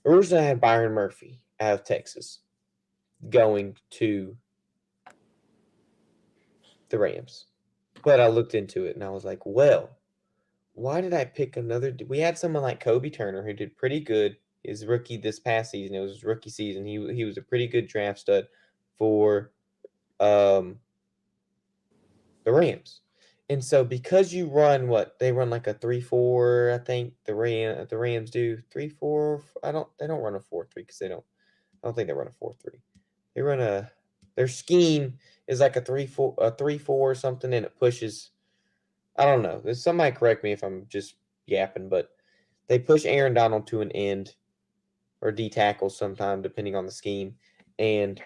originally I had Byron Murphy out of Texas going to the Rams. But I looked into it and I was like, well, why did I pick another? We had someone like Kobe Turner who did pretty good. His rookie this past season. It was his rookie season. He was a pretty good draft stud for the Rams. And so because you run they run like a 3-4, I think the Rams do 3-4. They don't run a 4-3 because I don't think they run a 4-3. They run their scheme is like a 3-4 or something, and it pushes. I don't know. Somebody correct me if I'm just yapping, but they push Aaron Donald to an end or D tackle sometime, depending on the scheme. And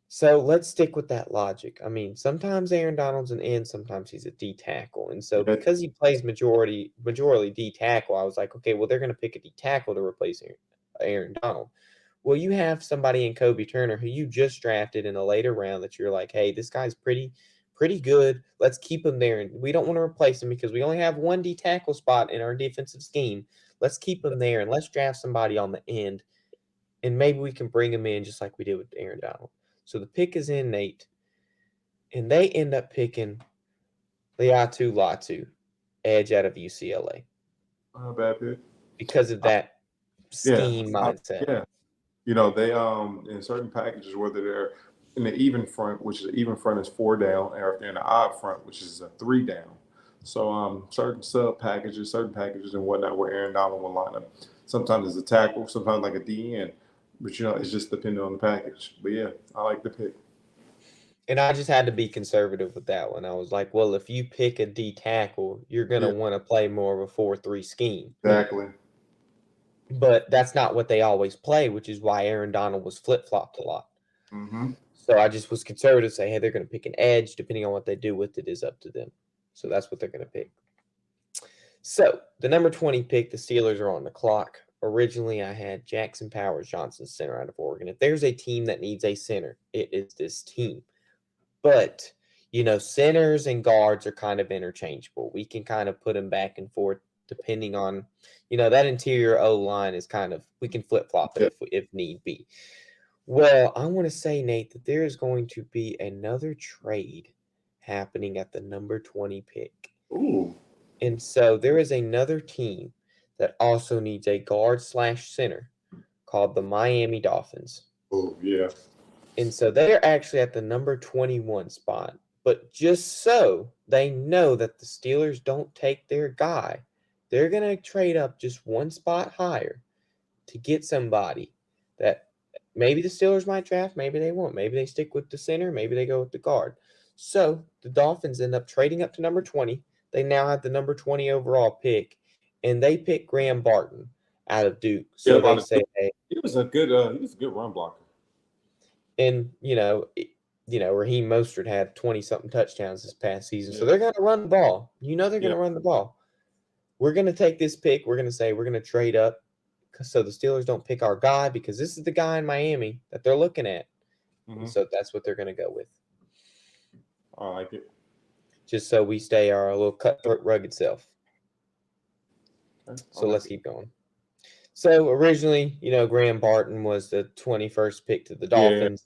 so let's stick with that logic. I mean, sometimes Aaron Donald's an end, sometimes he's a D tackle. And so because he plays majority D tackle, I was like, okay, well, they're going to pick a D tackle to replace Aaron Donald. Well, you have somebody in Kobe Turner who you just drafted in a later round that you're like, hey, this guy's pretty good. Let's keep him there. And we don't want to replace him because we only have one D tackle spot in our defensive scheme. Let's keep him there and let's draft somebody on the end. And maybe we can bring him in just like we did with Aaron Donald. So the pick is in, Nate. And they end up picking Laiatu Latu, edge out of UCLA. Bad pick. Because of that scheme mindset. Yeah. They in certain packages, whether they're in the even front, which is even front is 4 down, or if they're in the odd front, which is a 3 down. So certain packages and whatnot where Aaron Donald will line up. Sometimes it's a tackle, sometimes like a DN. But it's just depending on the package. But yeah, I like the pick. And I just had to be conservative with that one. I was like, well, if you pick a D tackle, you're going to want to play more of a 4-3 scheme. Exactly. But that's not what they always play, which is why Aaron Donald was flip-flopped a lot. Mm-hmm. So I just was conservative, say, hey, they're going to pick an edge. Depending on what they do with it is up to them. So that's what they're going to pick. So the number 20 pick, the Steelers are on the clock. Originally, I had Jackson Powers Johnson, center out of Oregon. If there's a team that needs a center, it is this team. But, centers and guards are kind of interchangeable. We can kind of put them back and forth depending on, that interior O-line is kind of, we can flip-flop it if need be. Well, I want to say, Nate, that there is going to be another trade happening at the number 20 pick. Ooh. And so there is another team that also needs a guard/center called the Miami Dolphins. Oh, yeah. And so they're actually at the number 21 spot. But just so they know that the Steelers don't take their guy, they're going to trade up just one spot higher to get somebody that maybe the Steelers might draft, maybe they won't. Maybe they stick with the center, maybe they go with the guard. So the Dolphins end up trading up to number 20. They now have the number 20 overall pick, and they pick Graham Barton out of Duke. So Yeah, they say, hey, he was a good run blocker. and Raheem Mostert had 20-something touchdowns this past season. So Yeah. they're going to run the ball. They're going to Yeah. run the ball. We're going to take this pick. We're going to say we're going to trade up so the Steelers don't pick our guy because this is the guy in Miami that they're looking at. Mhm. So that's what they're going to go with. I like it. Just so we stay our little cutthroat, rugged self. Okay. So let's keep going. So originally, Graham Barton was the 21st pick to the Dolphins.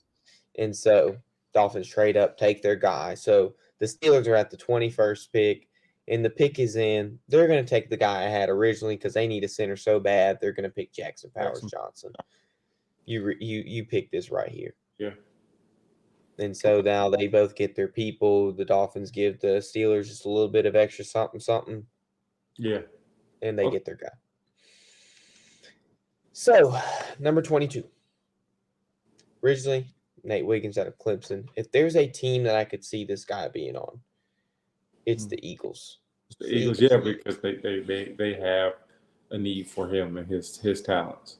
And so Dolphins trade up, take their guy. So the Steelers are at the 21st pick, and the pick is in. They're going to take the guy I had originally because they need a center so bad. They're going to pick Jackson Powers Johnson. You pick this right here. Yeah. And so now they both get their people. The Dolphins give the Steelers just a little bit of extra something. Yeah. And they get their guy. So, number 22. Originally, Nate Wiggins out of Clemson. If there's a team that I could see this guy being on, it's the Eagles. The Eagles, yeah, because they have a need for him and his talents.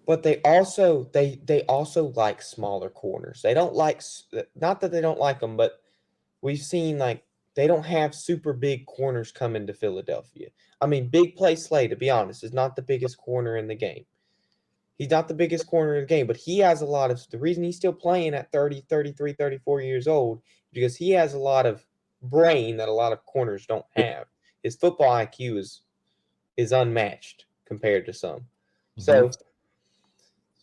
But they also like smaller corners. They don't like, not that they don't like them, but we've seen they don't have super big corners coming to Philadelphia. I mean, Big Play Slay, to be honest, is not the biggest corner in the game. He's not the biggest corner in the game, but he has a lot of – the reason he's still playing at 30, 33, 34 years old is because he has a lot of brain that a lot of corners don't have. His football IQ is unmatched compared to some. Mm-hmm. So,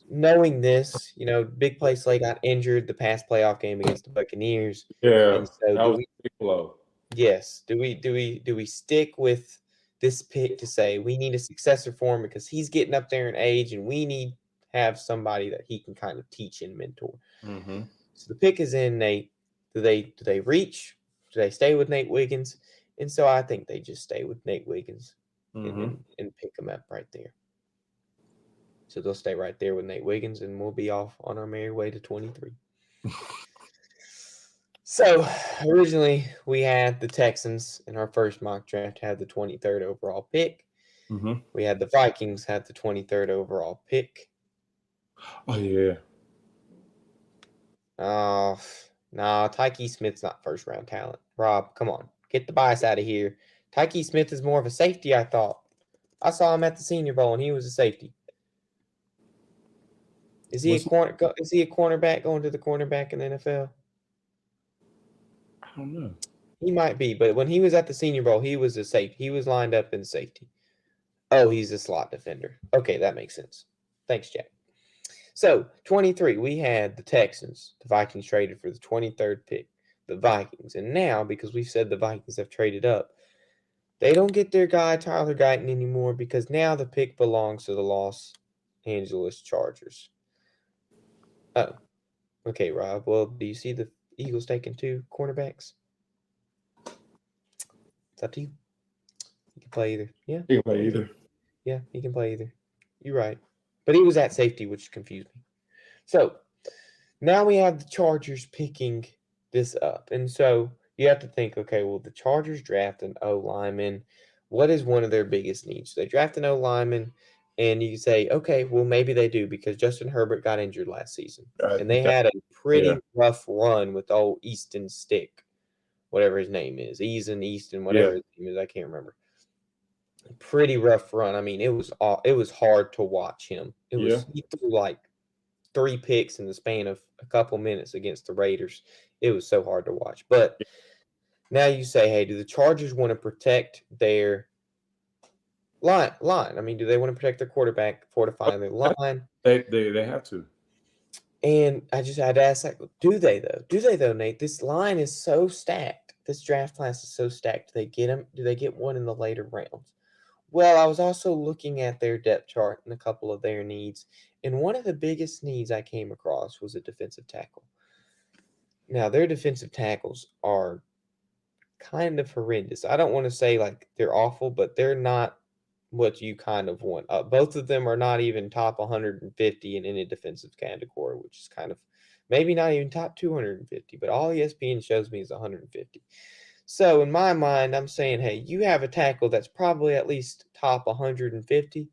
knowing this, Big Play Slay got injured the past playoff game against the Buccaneers. Yeah, and so that was a big blow. Yes. Do we stick with this pick to say we need a successor for him because he's getting up there in age and we need to have somebody that he can kind of teach and mentor? Mm-hmm. So the pick is in Nate. Do they reach? Do they stay with Nate Wiggins? And so I think they just stay with Nate Wiggins and pick him up right there. So they'll stay right there with Nate Wiggins, and we'll be off on our merry way to 23. So originally we had the Texans in our first mock draft had the 23rd overall pick. Mm-hmm. We had the Vikings had the 23rd overall pick. Oh, yeah. Oh, no, Tyke Smith's not first-round talent. Rob, come on. Get the bias out of here. Tyke Smith is more of a safety, I thought. I saw him at the Senior Bowl, and he was a safety. Is he a cornerback going to the cornerback in the NFL? I don't know. He might be, but when he was at the Senior Bowl, he was a safety. He was lined up in safety. Oh, he's a slot defender. Okay, that makes sense. Thanks, Jack. So, 23, we had the Texans. The Vikings traded for the 23rd pick. The Vikings. And now, because we've said the Vikings have traded up, they don't get their guy, Tyler Guyton, anymore because now the pick belongs to the Los Angeles Chargers. Oh, okay, Rob. Well, do you see the Eagles taking 2 cornerbacks? It's up to you. He can play either. Yeah. He can play either. Yeah, he can play either. You're right. But he was at safety, which confused me. So now we have the Chargers picking this up. And so you have to think, okay, well, the Chargers draft an O lineman. What is one of their biggest needs? They draft an O lineman, and you say, okay, well, maybe they do because Justin Herbert got injured last season. And they had a pretty rough run with old Easton Stick, whatever his name is. Easton, whatever his name is. I can't remember. Pretty rough run. I mean, it was hard to watch him. He threw like 3 picks in the span of a couple minutes against the Raiders. It was so hard to watch. But now you say, hey, do the Chargers want to protect their line? I mean, do they want to protect their quarterback, fortifying their line? They have to. And I just had to ask, do they though, Nate? This line is so stacked. This draft class is so stacked. Do they get him? Do they get one in the later rounds? Well, I was also looking at their depth chart and a couple of their needs, And one of the biggest needs I came across was a defensive tackle. Now, their defensive tackles are kind of horrendous. I don't want to say like they're awful, but they're not what you kind of want. Both of them are not even top 150 in any defensive category, which is kind of maybe not even top 250, but all ESPN shows me is 150. So in my mind, I'm saying, hey, you have a tackle that's probably at least top 150.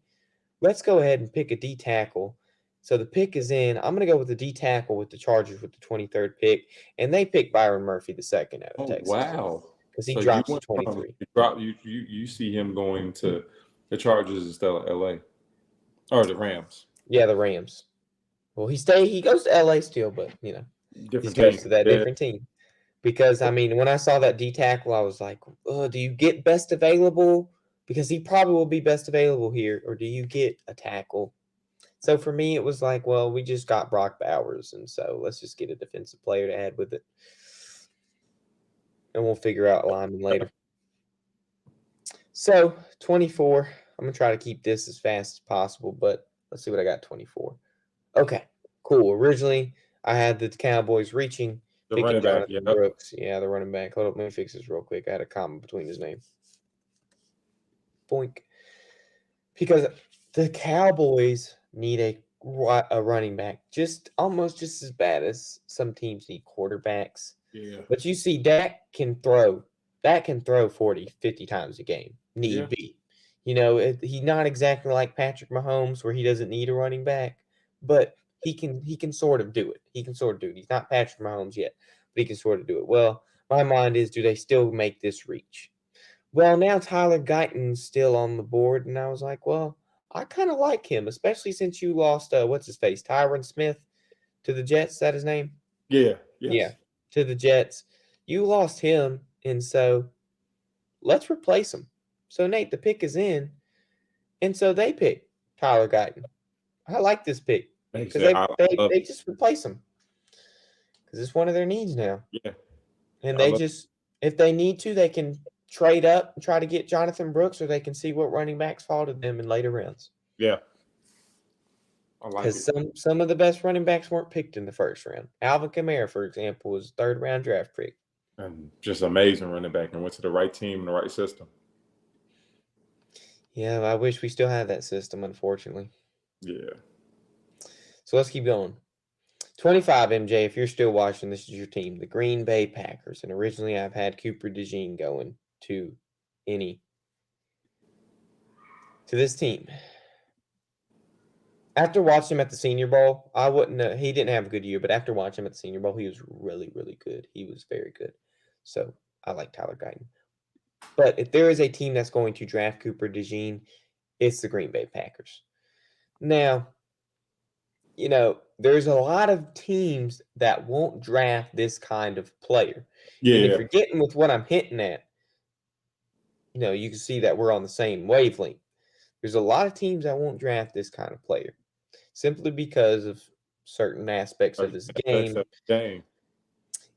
Let's go ahead and pick a D tackle. So the pick is in. I'm going to go with the D tackle with the Chargers with the 23rd pick, and they pick Byron Murphy the second out of Oh Texas. wow! Because he So you drops to went from 23. you see him going to the Chargers instead of LA or the Rams. Yeah, the Rams. Well, he goes to LA still, but he Different goes team. to that Yeah. different team. Because I mean, when I saw that D tackle, I was like, do you get best available? Because he probably will be best available here, or do you get a tackle? So for me, it was like, well, we just got Brock Bowers, and so let's just get a defensive player to add with it, and we'll figure out lineman later. So 24. I'm gonna try to keep this as fast as possible, but let's see what I got. 24. Okay, cool. Originally, I had the Cowboys reaching, The picking running back, Jonathan yeah. Brooks. Yeah, the running back. Hold up, let me fix this real quick. I had a comma between his name. Boink. Because the Cowboys need a running back, almost just as bad as some teams need quarterbacks. Yeah. But you see, Dak can throw 40, 50 times a game, need Yeah. be. He's not exactly like Patrick Mahomes where he doesn't need a running back, but he can sort of do it. He can sort of do it. He's not Patrick Mahomes yet, but he can sort of do it. Well, my mind is, do they still make this reach? Well, now Tyler Guyton's still on the board, and I was like, well, I kind of like him, especially since you lost, what's his face, Tyron Smith to the Jets. Is that his name? Yeah. Yeah, Yes. to the Jets. You lost him, and so let's replace him. So, Nate, the pick is in, and so they pick Tyler Guyton. I like this pick because they just replace him because it's one of their needs now. Yeah. And if they need to, they can trade up and try to get Jonathan Brooks, or they can see what running backs fall to them in later rounds. Yeah. I like Because it. some of the best running backs weren't picked in the first round. Alvin Kamara, for example, was a 3rd round draft pick. And just amazing running back and went to the right team and the right system. Yeah, I wish we still had that system, unfortunately. Yeah. So let's keep going. 25, MJ, if you're still watching, this is your team, the Green Bay Packers. And originally I've had Cooper DeJean going to this team. After watching him at the Senior Bowl, he didn't have a good year, but after watching him at the Senior Bowl, he was really, really good. He was very good. So I like Tyler Guyton. But if there is a team that's going to draft Cooper DeJean, it's the Green Bay Packers. Now, there's a lot of teams that won't draft this kind of player. Yeah. And if you're getting with what I'm hinting at, you can see that we're on the same wavelength. There's a lot of teams that won't draft this kind of player simply because of certain aspects of his game.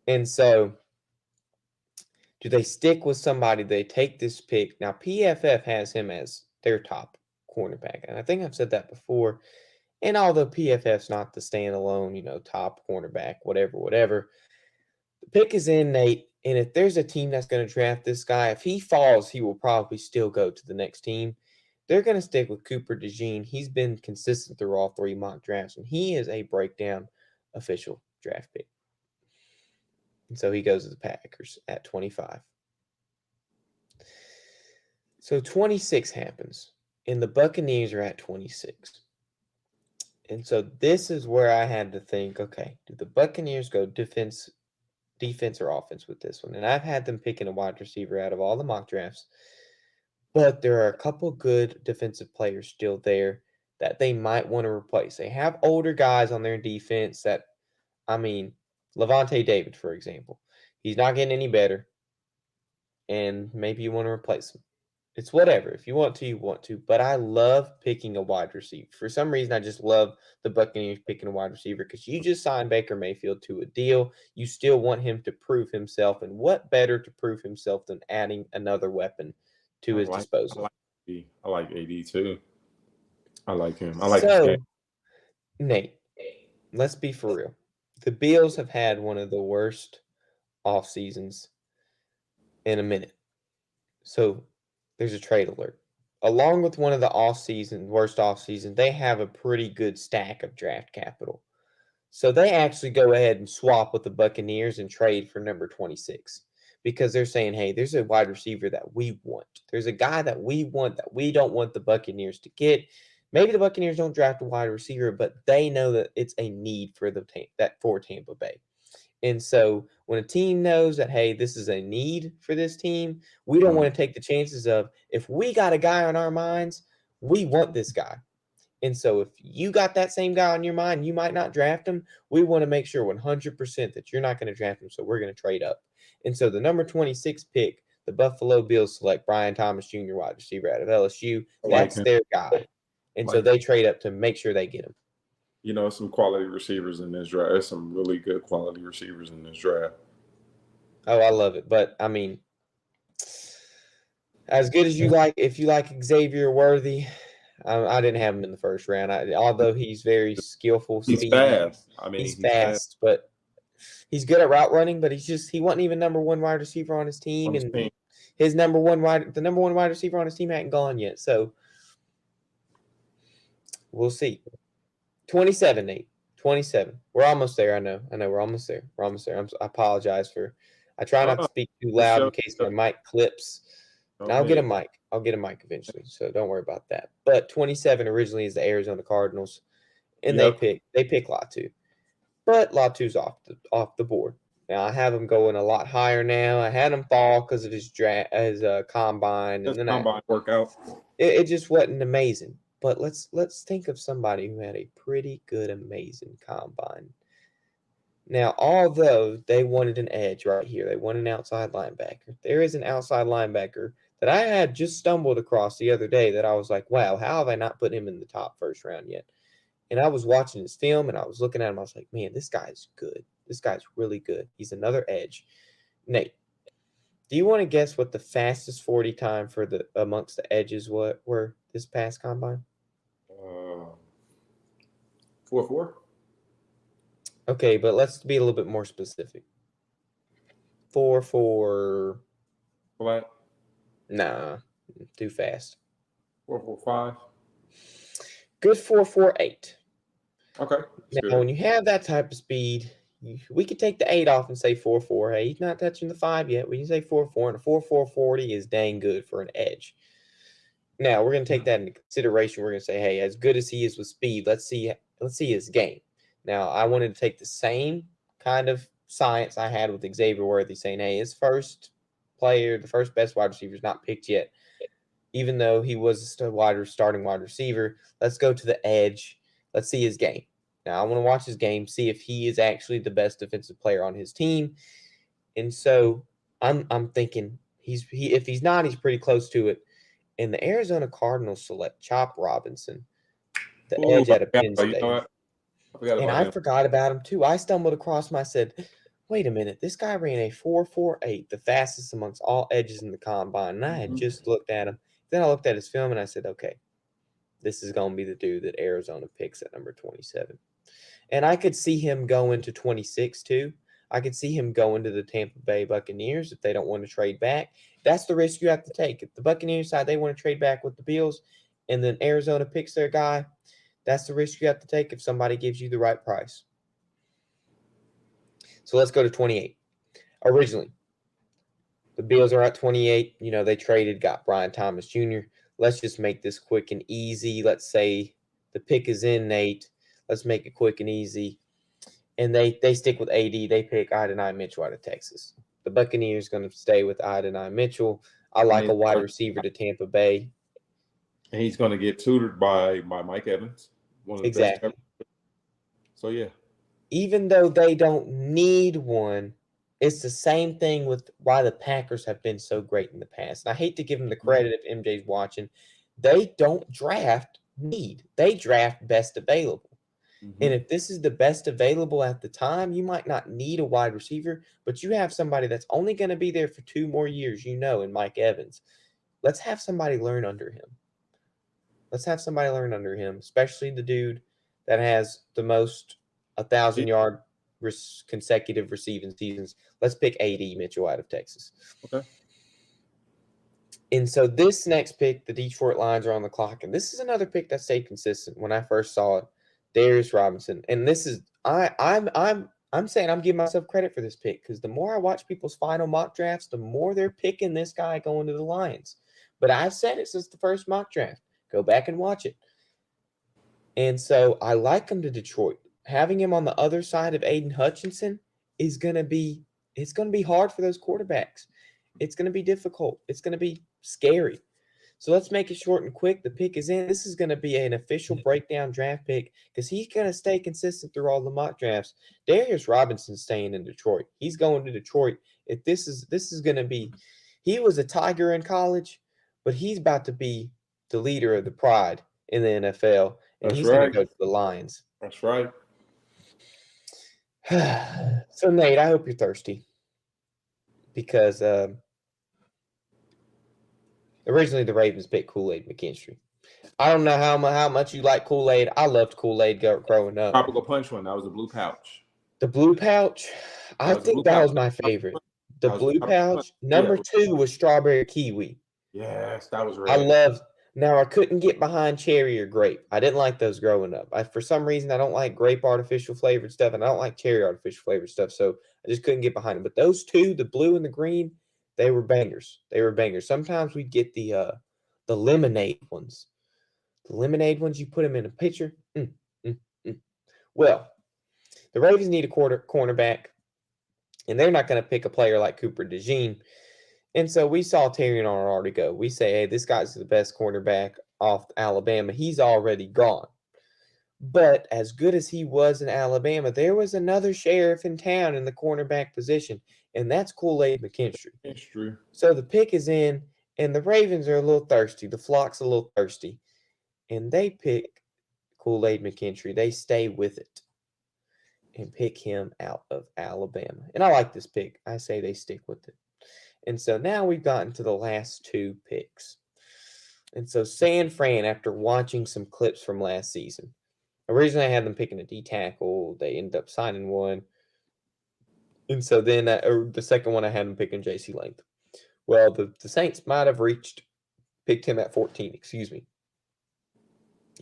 And so, do they stick with somebody? They take this pick. Now, PFF has him as their top cornerback. And I think I've said that before. And although PFF's not the standalone, top cornerback, whatever, the pick is in, Nate. And if there's a team that's going to draft this guy, if he falls, he will probably still go to the next team. They're going to stick with Cooper DeJean. He's been consistent through all 3 mock drafts, and he is a breakdown official draft pick. And so he goes to the Packers at 25. So 26 happens, and the Buccaneers are at 26. And so this is where I had to think, okay, do the Buccaneers go defense or offense with this one? And I've had them picking a wide receiver out of all the mock drafts. But there are a couple good defensive players still there that they might want to replace. They have older guys on their defense Levante David, for example. He's not getting any better. And maybe you want to replace him. It's whatever. If you want to, you want to. But I love picking a wide receiver. For some reason, I just love the Buccaneers picking a wide receiver because you just signed Baker Mayfield to a deal. You still want him to prove himself. And what better to prove himself than adding another weapon to his disposal? I like AD too. I like him. I like his game. Nate, let's be for real. The Bills have had one of the worst off seasons in a minute. So there's a trade alert. Along with one of the worst off season, they have a pretty good stack of draft capital. So they actually go ahead and swap with the Buccaneers and trade for number 26 because they're saying, hey, there's a wide receiver that we want. There's a guy that we want that we don't want the Buccaneers to get. Maybe the Buccaneers don't draft a wide receiver, but they know that it's a need for for Tampa Bay. And so when a team knows that, hey, this is a need for this team, we don't want to take the chances of, if we got a guy on our minds, we want this guy. And so if you got that same guy on your mind, you might not draft him. We want to make sure 100% that you're not going to draft him. So we're going to trade up. And so the number 26 pick, the Buffalo Bills select Brian Thomas Jr., wide receiver out of LSU. That's their guy. And so they trade up to make sure they get him. You know, some quality receivers in this draft. There's some really good quality receivers in this draft. Oh, I love it. But, I mean, as good as you like, if you like Xavier Worthy, I didn't have him in the first round. Although he's very skillful. He's fast. I mean, he's fast, but he's good at route running, but he wasn't even number one wide receiver on his team. The number one wide receiver on his team hadn't gone yet. So we'll see. 27, Nate. 27. We're almost there. I know we're almost there. I apologize I try not to speak too loud in case my mic clips. And I'll get a mic. I'll get a mic eventually, so don't worry about that. But 27 originally is the Arizona Cardinals, and they pick Latu. But Latu's off the board. Now I have him going a lot higher now. I had him fall because of his combine, and then combine workout. It just wasn't amazing. But let's think of somebody who had a pretty good, amazing combine. Now, although they wanted an edge right here, they want an outside linebacker. There is an outside linebacker that I had just stumbled across the other day that I was like, wow, how have I not put him in the top first round yet? And I was watching his film and I was looking at him. I was like, man, this guy's good. This guy's really good. He's another edge. Nate, do you want to guess what the fastest 40 time for amongst the edges were this past combine? 4.4. Okay, but let's be a little bit more specific. 4.4. Flat. Nah, too fast. 4.45. Good 4.48. Okay. Now, when you have that type of speed, we could take the 8 off and say 4.4. Hey, he's not touching the 5 yet. We can say 4.4, and a 4.440 is dang good for an edge. Now, we're going to take that into consideration. We're going to say, hey, as good as he is with speed, let's see his game. Now, I wanted to take the same kind of science I had with Xavier Worthy, saying, hey, his first player, the first best wide receiver is not picked yet. Even though he was a starting wide receiver, let's go to the edge. Let's see his game. Now, I want to watch his game, see if he is actually the best defensive player on his team. And so I'm thinking if he's not, he's pretty close to it. And the Arizona Cardinals select Chop Robinson, the edge out of Penn State. I forgot about him too. I stumbled across him. I said, wait a minute, this guy ran a 4.48, the fastest amongst all edges in the combine. And I had just looked at him. Then I looked at his film and I said, okay, this is going to be the dude that Arizona picks at number 27. And I could see him going to 26 too. I could see him going to the Tampa Bay Buccaneers if they don't want to trade back. That's the risk you have to take. If the Buccaneers side, they want to trade back with the Bills, and then Arizona picks their guy, that's the risk you have to take if somebody gives you the right price. So let's go to 28. Originally, the Bills are at 28. You know, they got Brian Thomas Jr. Let's just make this quick and easy. Let's say the pick is in, Nate. Let's make it quick and easy. And they stick with AD. They pick Adonai Mitchell out of Texas. The Buccaneers going to stay with Adonai Mitchell. I like a wide receiver to Tampa Bay. And he's going to get tutored by Mike Evans. One of the exactly. Best. So, yeah. Even though they don't need one, it's the same thing with why the Packers have been so great in the past. And I hate to give them the credit if MJ's watching. They don't draft need. They draft best available. And if this is the best available at the time, you might not need a wide receiver, but you have somebody that's only going to be there for 2 more years, in Mike Evans. Let's have somebody learn under him. Especially the dude that has the most 1,000-yard consecutive receiving seasons. Let's pick A.D. Mitchell out of Texas. Okay. And so this next pick, the Detroit Lions are on the clock, and this is another pick that stayed consistent when I first saw it. Darius Robinson, and this is I'm saying I'm giving myself credit for this pick because the more I watch people's final mock drafts, the more they're picking this guy going to the Lions. But I've said it since the first mock draft. Go back and watch it. And so I like him to Detroit. Having him on the other side of Aiden Hutchinson is going to be hard for those quarterbacks. It's going to be difficult. It's going to be scary. So let's make it short and quick. The pick is in. This is going to be an official breakdown draft pick because he's going to stay consistent through all the mock drafts. Darius Robinson's staying in Detroit. He's going to Detroit. If this is going to be, he was a Tiger in college, but he's about to be the leader of the Pride in the NFL, and he's going to go to the Lions. That's right. So Nate, I hope you're thirsty because originally the Ravens picked Kool-Aid McKinstry. I don't know how much you like Kool-Aid. I loved Kool-Aid growing up. Tropical Punch one. That was a blue pouch. The blue pouch, I think that was my favorite. The blue pouch. Number 2 was strawberry kiwi. Yes, that was red. I loved. Now I couldn't get behind cherry or grape. I didn't like those growing up. For some reason I don't like grape artificial flavored stuff, and I don't like cherry artificial flavored stuff. So I just couldn't get behind them. But those two, the blue and the green, they were bangers. They were bangers. Sometimes we'd get the lemonade ones. The lemonade ones, you put them in a pitcher. Well, the Ravens need a cornerback, and they're not going to pick a player like Cooper DeJean. And so we saw Terrion already go. We say, hey, this guy's the best cornerback off Alabama. He's already gone. But as good as he was in Alabama, there was another sheriff in town in the cornerback position, and that's Kool-Aid McKinstry. That's true. So the pick is in, and the Ravens are a little thirsty. The flock's a little thirsty. And they pick Kool-Aid McKinstry. They stay with it and pick him out of Alabama. And I like this pick. I say they stick with it. And so now we've gotten to the last 2 picks. And so San Fran, after watching some clips from last season, originally I had them picking a D tackle. They ended up signing one. And so then the second one I had them picking J.C. Latham. Well, the Saints might have picked him at 14, excuse me.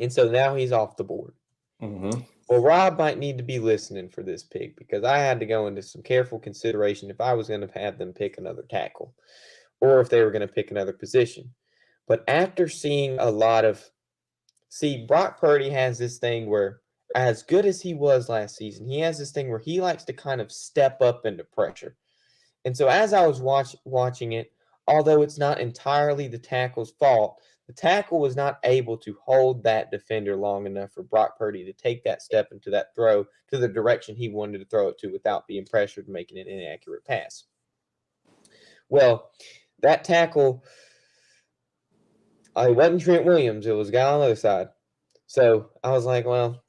And so now he's off the board. Mm-hmm. Well, Rob might need to be listening for this pick because I had to go into some careful consideration if I was going to have them pick another tackle or if they were going to pick another position. But after seeing Brock Purdy has this thing where, as good as he was last season, he has this thing where he likes to kind of step up into pressure. And so as I was watching it, although it's not entirely the tackle's fault, the tackle was not able to hold that defender long enough for Brock Purdy to take that step into that throw to the direction he wanted to throw it to without being pressured, making an inaccurate pass. Well, that tackle, it wasn't Trent Williams. It was a guy on the other side. So I was like, well,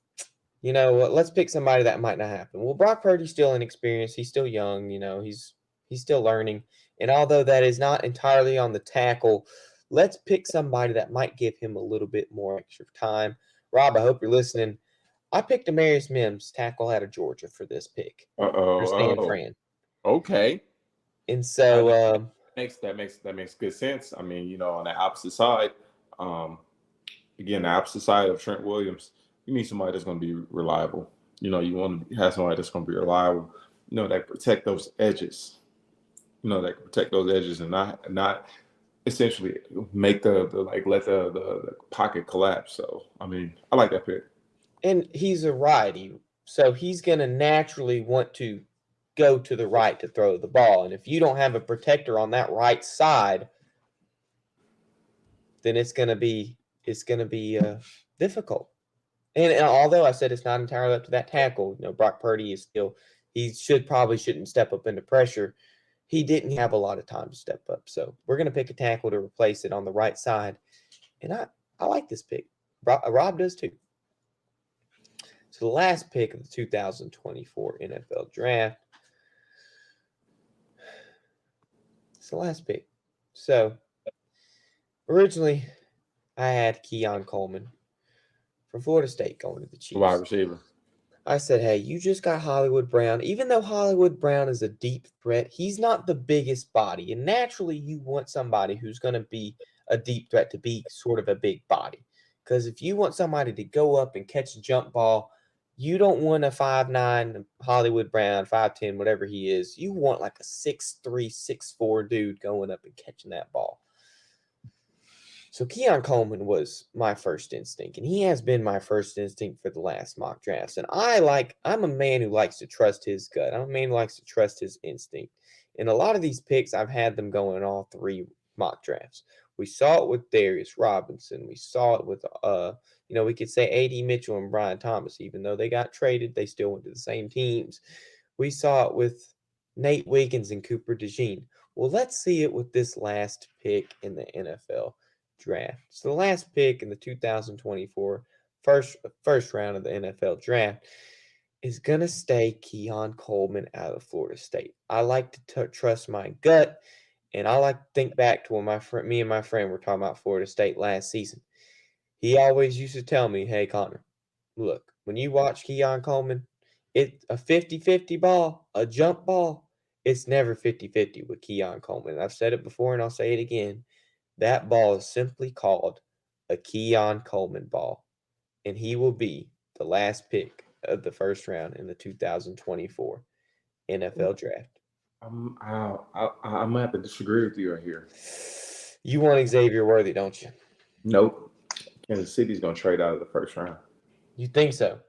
you know what? Let's pick somebody that might not happen. Well, Brock Purdy's still inexperienced. He's still young. You know, he's still learning. And although that is not entirely on the tackle, let's pick somebody that might give him a little bit more extra time. Rob, I hope you're listening. I picked Amarius Mims, tackle out of Georgia, for this pick. For San Fran. Okay. And so that makes good sense. I mean, you know, on the opposite side, again, the opposite side of Trent Williams, you need somebody that's going to be reliable. You know, you want to have somebody that's going to be reliable. You know, that protect those edges. You know, that can protect those edges and not essentially make let the pocket collapse. So, I mean, I like that pick. And he's a righty, so he's going to naturally want to go to the right to throw the ball. And if you don't have a protector on that right side, then it's going to be difficult. And although I said it's not entirely up to that tackle, you know, Brock Purdy shouldn't step up into pressure. He didn't have a lot of time to step up. So we're going to pick a tackle to replace it on the right side. And I like this pick. Rob does too. So the last pick of the 2024 NFL Draft. It's the last pick. So originally I had Keon Coleman from Florida State going to the Chiefs. Wide receiver. I said, hey, you just got Hollywood Brown. Even though Hollywood Brown is a deep threat, he's not the biggest body. And naturally, you want somebody who's going to be a deep threat to be sort of a big body. Because if you want somebody to go up and catch a jump ball, you don't want a 5'9" Hollywood Brown, 5'10", whatever he is. You want like a 6'3", 6'4" dude going up and catching that ball. So Keon Coleman was my first instinct, and he has been my first instinct for the last mock drafts. And I'm a man who likes to trust his gut. I'm a man who likes to trust his instinct. And a lot of these picks, I've had them going in all 3 mock drafts. We saw it with Darius Robinson. We saw it with, we could say A.D. Mitchell and Brian Thomas. Even though they got traded, they still went to the same teams. We saw it with Nate Wiggins and Cooper DeJean. Well, let's see it with this last pick in the NFL draft. So the last pick in the 2024 first round of the NFL draft is going to stay Keon Coleman out of Florida State. I like to trust my gut, and I like to think back to when me and my friend were talking about Florida State last season. He always used to tell me, hey, Connor, look, when you watch Keon Coleman, it's a 50-50 ball, a jump ball. It's never 50-50 with Keon Coleman. I've said it before, and I'll say it again. That ball is simply called a Keon Coleman ball, and he will be the last pick of the first round in the 2024 NFL draft. I'm gonna have to disagree with you right here. You want Xavier Worthy, don't you? Nope. Kansas City's gonna trade out of the first round. You think so?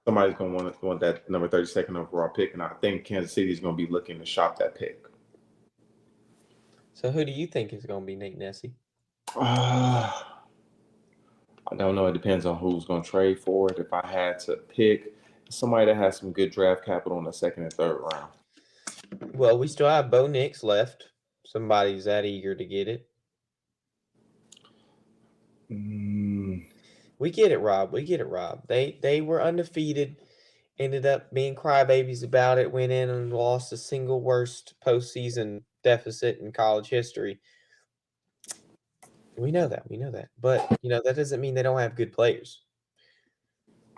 Somebody's gonna want that number 32nd overall pick, and I think Kansas City's gonna be looking to shop that pick. So who do you think is going to be Nate Nessie? I don't know. It depends on who's going to trade for it. If I had to pick somebody that has some good draft capital in the second and third round. Well, we still have Bo Nix left. Somebody's that eager to get it. We get it, Rob. We get it, Rob. They were undefeated, ended up being crybabies about it, went in and lost the single worst postseason deficit in college history. We know that. But, that doesn't mean they don't have good players.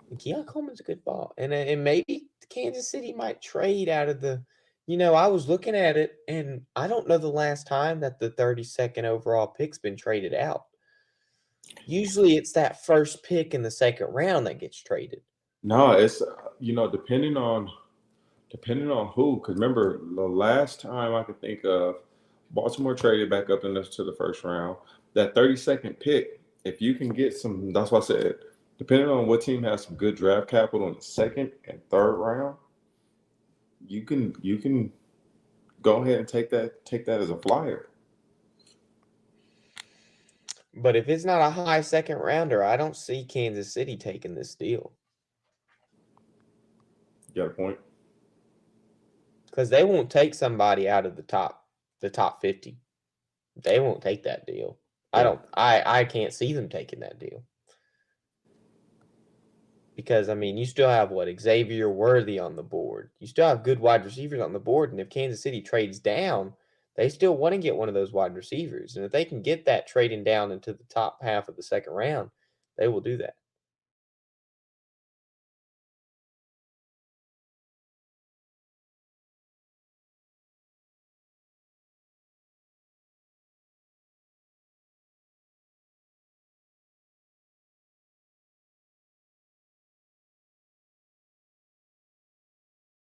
And Keon Coleman's a good ball. And maybe Kansas City might trade out of the I was looking at it, and I don't know the last time that the 32nd overall pick's been traded out. Usually it's that first pick in the second round that gets traded. No, it's depending on who. Because remember, the last time I could think of, Baltimore traded back up to the first round. That 32nd pick, if you can get some, that's what I said. Depending on what team has some good draft capital in the second and third round, you can go ahead and take that as a flyer. But if it's not a high second rounder, I don't see Kansas City taking this deal. You got a point. Because they won't take somebody out of the top 50. They won't take that deal. Yeah. I can't see them taking that deal. Because, you still have Xavier Worthy on the board. You still have good wide receivers on the board. And if Kansas City trades down, they still want to get one of those wide receivers. And if they can get that trading down into the top half of the second round, they will do that.